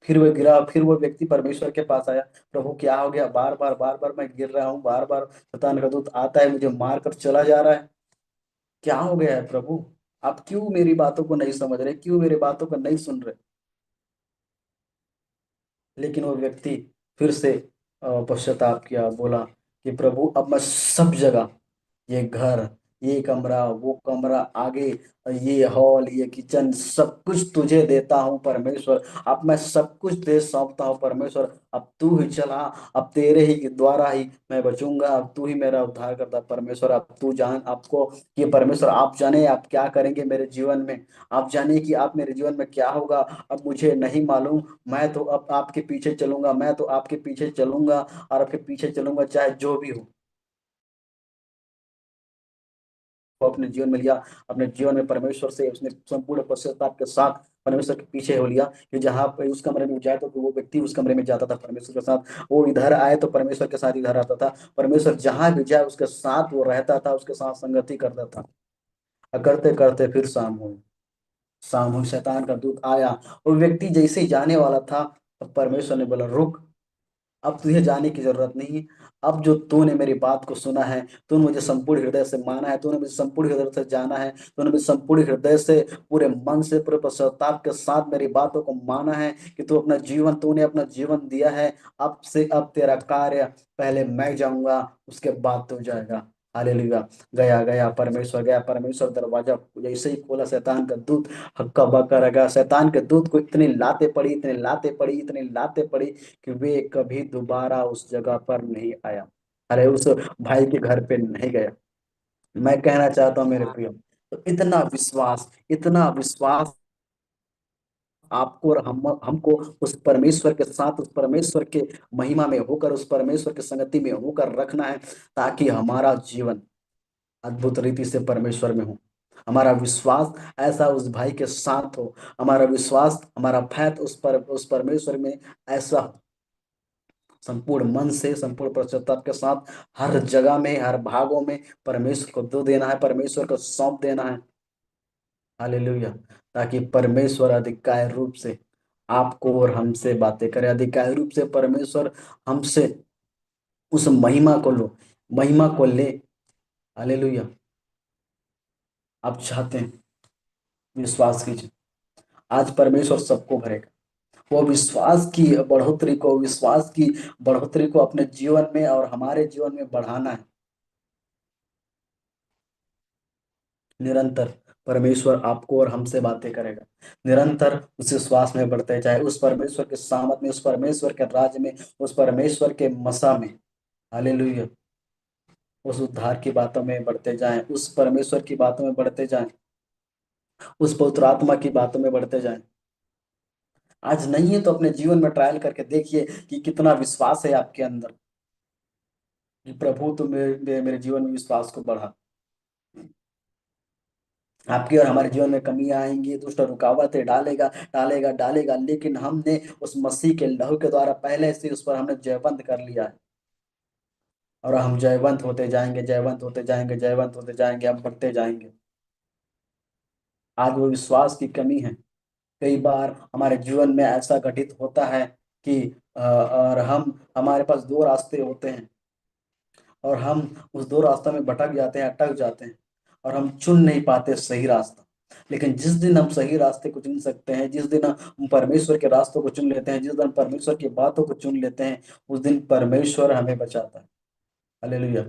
S2: फिर वो गिरा, फिर वो व्यक्ति परमेश्वर के पास आया, प्रभु क्या हो गया, बार बार मैं गिर रहा हूँ, बार बार शैतान का दूत आता है, मुझे मार कर चला जा रहा है, क्या हो गया है प्रभु? आप क्यों मेरी बातों को नहीं समझ रहे, क्यों मेरी बातों को नहीं सुन रहे? लेकिन वो व्यक्ति फिर से पश्चाताप किया, बोला कि प्रभु, अब मैं सब जगह, ये घर, ये कमरा, वो कमरा, आगे ये हॉल, ये किचन, सब कुछ तुझे देता हूँ परमेश्वर। अब मैं सब कुछ दे सौंपता हूँ परमेश्वर। अब तू ही चला, अब तेरे ही द्वारा ही मैं बचूंगा, अब तू ही मेरा उद्धार करता परमेश्वर। अब तू जान, आपको ये परमेश्वर, आप जाने आप क्या करेंगे मेरे जीवन में, आप जानिए कि आप मेरे जीवन में क्या होगा। अब मुझे नहीं मालूम, मैं तो अब आपके पीछे चलूंगा, मैं तो आपके पीछे चलूंगा और आपके पीछे चलूंगा चाहे जो भी हो। को अपने जीवन में लिया, अपने जीवन में परमेश्वर से उसने संपूर्ण पश्चाताप के साथ परमेश्वर के पीछे हो लिया कि जहां पे उस कमरे में जाए तो वो व्यक्ति उस कमरे में जाता था परमेश्वर के साथ, वो इधर आए तो परमेश्वर के साथ इधर आता था, परमेश्वर जहां भी जाए उसके साथ वो रहता था, उसके साथ संगति करता था। और करते करते फिर शाम हुई, शैतान का दूत आया और व्यक्ति जैसे ही जाने वाला था तो परमेश्वर ने बोला, रुक, अब तुझे जाने की जरूरत नहीं है। अब जो तूने मेरी बात को सुना है, तूने मुझे संपूर्ण हृदय से माना है, तूने मुझे संपूर्ण हृदय से जाना है, तूने मुझे संपूर्ण हृदय से, पूरे मन से, पूरे पश्चाताप के साथ मेरी बातों को माना है कि तूने अपना जीवन दिया है। अब तेरा कार्य, पहले मैं जाऊंगा, उसके बाद तू जाएगा। हालेलुया। गया गया परमेश्वर, गया परमेश्वर, दरवाजा जैसे ही खोला, शैतान का दूत हक्का बक्का रह गया। शैतान के दूत को इतनी लाते पड़ी, इतनी लाते पड़ी, इतनी लाते पड़ी कि वे कभी दोबारा उस जगह पर नहीं आया। अरे उस भाई के घर पे नहीं गया। मैं कहना चाहता हूँ मेरे प्रियो, तो इतना विश्वास आपको और हमको उस परमेश्वर के साथ, उस परमेश्वर के महिमा में होकर, उस परमेश्वर की संगति में होकर रखना है, ताकि हमारा जीवन अद्भुत रीति से परमेश्वर में हो। हमारा विश्वास ऐसा उस भाई के साथ हो, हमारा विश्वास, हमारा फैथ उस परमेश्वर में ऐसा हो, संपूर्ण मन से, संपूर्ण पश्चाताप के साथ, हर जगह में, हर भागों में परमेश्वर को दो देना है, परमेश्वर को सौंप देना है। हालेलुया। ताकि परमेश्वर अधिकाय रूप से आपको और हमसे बातें करे, अधिकाय रूप से परमेश्वर हमसे उस महिमा को ले। हालेलुया। आप चाहते हैं, विश्वास कीजिए, आज परमेश्वर सबको भरेगा। वो विश्वास की बढ़ोतरी को अपने जीवन में और हमारे जीवन में बढ़ाना है। निरंतर परमेश्वर आपको और हमसे बातें करेगा। निरंतर उस विश्वास में बढ़ते जाए, उस परमेश्वर के सामत में, उस परमेश्वर के राज्य में, उस परमेश्वर के मसा में। हालेलुया। उस उद्धार की बातों में बढ़ते जाएं, उस परमेश्वर की बातों में बढ़ते जाएं, उस पवित्र आत्मा की बातों में बढ़ते जाएं। आज नहीं है तो अपने जीवन में ट्रायल करके देखिए कि कितना विश्वास है आपके अंदर, कि प्रभु तो मेरे जीवन में विश्वास को बढ़ा। आपके और हमारे जीवन में कमियां आएंगी, दुष्ट रुकावटें डालेगा डालेगा डालेगा, लेकिन हमने उस मसीह के लहू के द्वारा पहले से उस पर हमने जयवंत कर लिया है। और हम जयवंत होते जाएंगे, जयवंत होते जाएंगे, जयवंत होते जाएंगे, हम बढ़ते जाएंगे। आज वो विश्वास की कमी है। कई बार हमारे जीवन में ऐसा घटित होता है कि और हमारे पास दो रास्ते होते हैं, और हम उस दो रास्तों में भटक जाते हैं, अटक जाते हैं, और हम चुन नहीं पाते सही रास्ता। लेकिन जिस दिन हम सही रास्ते को चुन सकते हैं, जिस दिन हम परमेश्वर के रास्तों को चुन लेते हैं, जिस दिन परमेश्वर की बातों को चुन लेते हैं, उस दिन परमेश्वर हमें बचाता है। हालेलुया।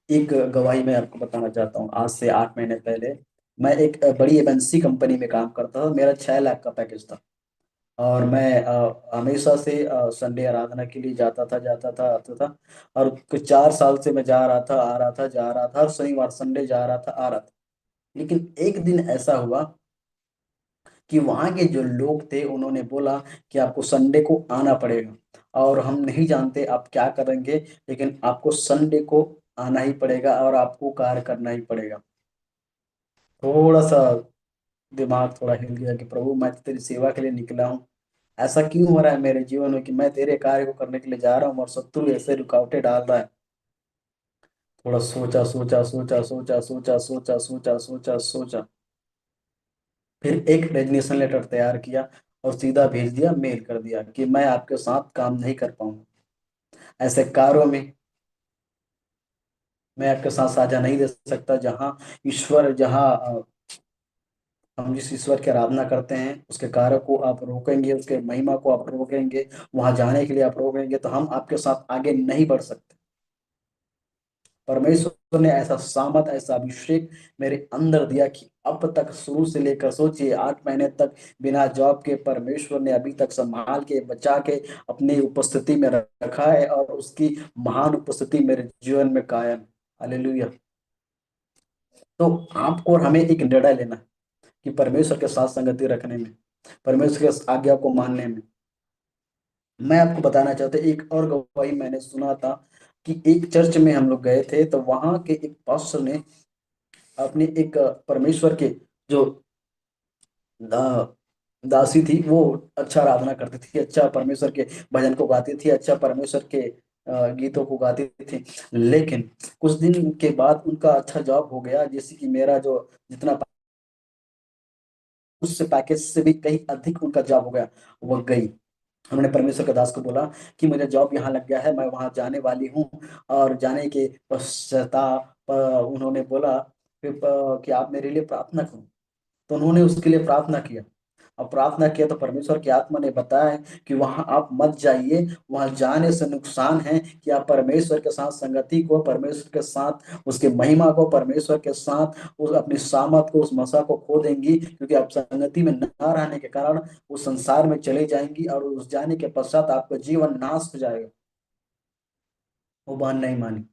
S2: एक गवाही मैं आपको बताना चाहता हूँ। आज से 8 महीने पहले मैं एक बड़ी एमएनसी कंपनी में काम करता था। मेरा 6 लाख का पैकेज था, और मैं हमेशा से संडे आराधना के लिए जाता था, आता था। और कुछ 4 साल से मैं जा रहा था, आ रहा था, जा रहा था, हर शनिवार संडे जा रहा था, आ रहा था। लेकिन एक दिन ऐसा हुआ कि वहां के जो लोग थे, उन्होंने बोला कि आपको संडे को आना पड़ेगा, और हम नहीं जानते आप क्या करेंगे, लेकिन आपको संडे को आना ही पड़ेगा और आपको कार्य करना ही पड़ेगा। थोड़ा सा दिमाग थोड़ा हिल गया कि प्रभु, मैं तो तेरी सेवा के लिए निकला हूँ, ऐसा क्यों हो रहा है मेरे जीवन में कि मैं तेरे कार्य को करने के लिए जा रहा हूँ और शत्रु ऐसे रुकावटें डाल रहा है। थोड़ा सोचा सोचा सोचा सोचा सोचा सोचा सोचा सोचा सोचा, फिर एक रेजिग्नेशन लेटर तैयार किया और सीधा भेज दिया, मेल कर दिया कि मैं आपके साथ काम नहीं कर पाऊंगा। ऐसे कार्यों में मैं आपके साथ साझा नहीं दे सकता, जहाँ हम जिस ईश्वर की आराधना करते हैं उसके कार्य को आप रोकेंगे, उसके महिमा को आप रोकेंगे, वहां जाने के लिए आप रोकेंगे, तो हम आपके साथ आगे नहीं बढ़ सकते। परमेश्वर ने ऐसा सामत, ऐसा अभिषेक मेरे अंदर दिया कि अब तक, शुरू से लेकर सोचिए 8 महीने तक बिना जॉब के, परमेश्वर ने अभी तक संभाल के, बचा के अपनी उपस्थिति में रखा है, और उसकी महान उपस्थिति मेरे जीवन में कायम। हालेलुया। तो आपको और हमें एक निर्णय लेना है कि परमेश्वर के साथ संगति रखने में, परमेश्वर की आज्ञा को मानने में। मैं आपको बताना चाहता हूँ, एक और गवाही मैंने सुना था कि एक चर्च में हम लोग गए थे, तो वहां के एक पास्टर ने अपने एक परमेश्वर के जो दा, दासी थी, वो अच्छा आराधना करती थी, अच्छा परमेश्वर के भजन को गाती थी, अच्छा परमेश्वर के गीतों को गाती थी। लेकिन कुछ दिन के बाद उनका अच्छा जॉब हो गया, जैसे कि मेरा जो जितना उससे पैकेज से भी कहीं अधिक उनका जॉब हो गया, वो गई। उन्होंने परमेश्वर के दास को बोला कि मुझे जॉब यहाँ लग गया है, मैं वहां जाने वाली हूँ। और जाने के पश्चाताप उन्होंने बोला कि आप मेरे लिए प्रार्थना करो। तो उन्होंने उसके लिए प्रार्थना किया। और प्रार्थना किया तो परमेश्वर की आत्मा ने बताया कि वहां आप मत जाइए, वहां जाने से नुकसान है कि आप परमेश्वर के साथ संगति को, परमेश्वर के साथ उसके महिमा को, परमेश्वर के साथ उस अपनी सामर्थ को, उस मसा को खो देंगी, क्योंकि आप संगति में न रहने के कारण उस संसार में चले जाएंगी और उस जाने के पश्चात आपका जीवन नाश हो जाएगा। वो बहन नहीं मानी,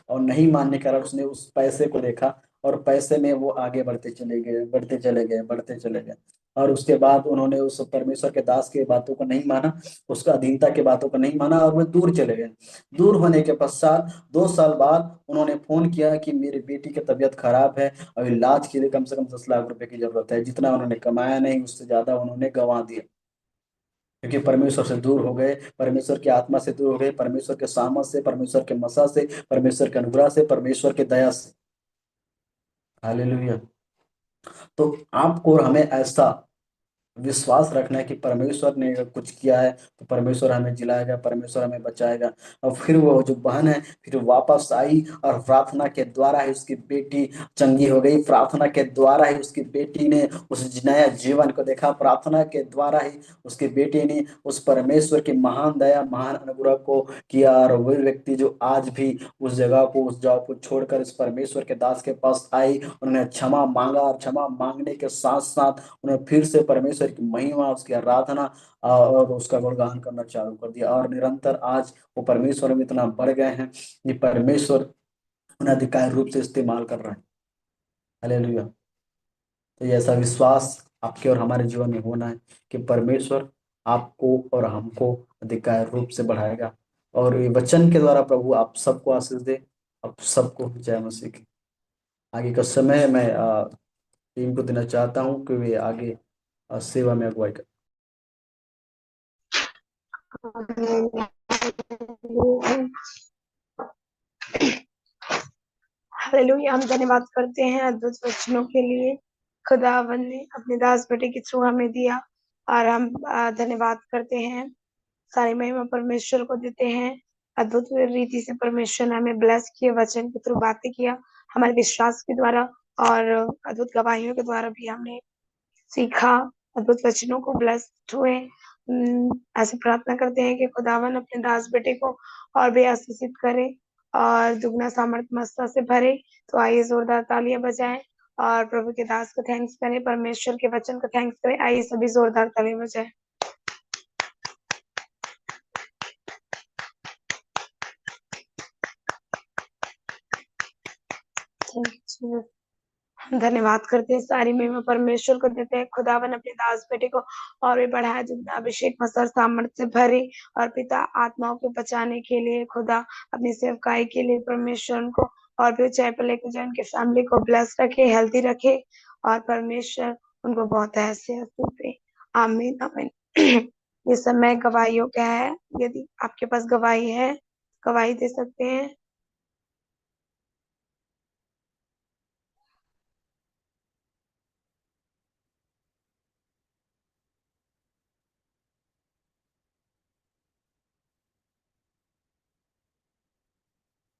S2: और नहीं मानने के कारण उसने उस पैसे को देखा, और पैसे में वो आगे बढ़ते चले गए, बढ़ते चले गए, बढ़ते चले गए। और उसके बाद उन्होंने उस परमेश्वर के दास के बातों को नहीं माना, उसका अधीनता के बातों को नहीं माना, और वे दूर चले गए। दूर होने के पश्चात 2 साल बाद उन्होंने फोन किया कि मेरी बेटी की तबीयत खराब है और इलाज के लिए कम से कम 10 लाख रुपए की जरूरत है। जितना उन्होंने कमाया नहीं, उससे ज्यादा उन्होंने गंवा दिया, क्योंकि परमेश्वर से दूर हो गए, परमेश्वर की आत्मा से दूर हो गए, परमेश्वर के सामर्थ से, परमेश्वर के मसा से, परमेश्वर के अनुग्रह से, परमेश्वर के दया से। हालेलुया। तो आपको और हमें ऐसा विश्वास रखना है कि परमेश्वर ने अगर कुछ किया है तो परमेश्वर हमें जिलाएगा, परमेश्वर हमें बचाएगा। और फिर वो जो बहन है फिर वापस आई, और प्रार्थना के द्वारा ही उसकी बेटी चंगी हो गई। प्रार्थना के द्वारा ही उसकी बेटी ने उस नया जीवन को देखा। प्रार्थना के द्वारा ही उसकी बेटी ने उस परमेश्वर की महान दया, महान अनुग्रह को किया। और वही व्यक्ति जो आज भी उस जगह को, उस जॉब को छोड़कर इस परमेश्वर के दास के पास आई, उन्होंने क्षमा मांगा, और क्षमा मांगने के साथ साथ उन्होंने फिर से परमेश्वर की महिमा, उसकी आराधना और उसका गुणगान करना चालू कर दिया। और निरंतर आज वो परमेश्वर में इतना बढ़ गए हैं कि परमेश्वर उन्हें अधिकारी रूप से इस्तेमाल कर रहे हैं। हालेलुया। तो ये ऐसा विश्वास आपके और हमारे जीवन में होना है कि परमेश्वर आपको और हमको अधिकारी रूप से बढ़ाएगा। और ये वचन के द्वारा प्रभु आप सबको आशीष दे। आप सबको जय मसीह की। आगे का समय मैं टीम को देना चाहता हूँ कि वे आगे सेवा में अगुवाई करें।
S1: हालेलुया। हम धन्यवाद करते हैं अद्भुत वचनों के लिए खुदावन ने अपने दास बेटे के थ्रू हमें दिया, और हम धन्यवाद करते हैं, सारी महिमा परमेश्वर को देते हैं। अद्भुत रीति से परमेश्वर ने हमें ब्लेस किया, वचन के थ्रू बातें किया, हमारे विश्वास के द्वारा और अद्भुत गवाहियों के द्वारा भी हमने सीखा, अद्भुत वचनों को ब्लेस्ड हुए। ऐसे प्रार्थना करते हैं कि खुदावन अपने दास बेटे को और भी आशीषित करे और दुगना सामर्थ मस्ता से भरे। तो आइए जोरदार तालियां बजाएं और प्रभु के दास को थैंक्स करें, परमेश्वर के वचन को थैंक्स करें। आइए सभी जोरदार तालियां बजाएं। हम धन्यवाद करते हैं, सारी महिमा परमेश्वर को देते हैं। खुदावन अपने दास बेटे को और भी बढ़ाया, जितना अभिषेक मसर सामर्थ्य से भरे, और पिता आत्माओं को बचाने के लिए, खुदा अपनी सेवकाई के लिए परमेश्वर उनको और भी ऊंचाई पर लेकर जाए, उनके फैमिली को ब्लेस रखे, हेल्थी रखे, और परमेश्वर उनको बहुत ऐसे दे। आमीन आमीन। ये समय गवाहियों का है, यदि आपके पास गवाही है, गवाही दे सकते हैं।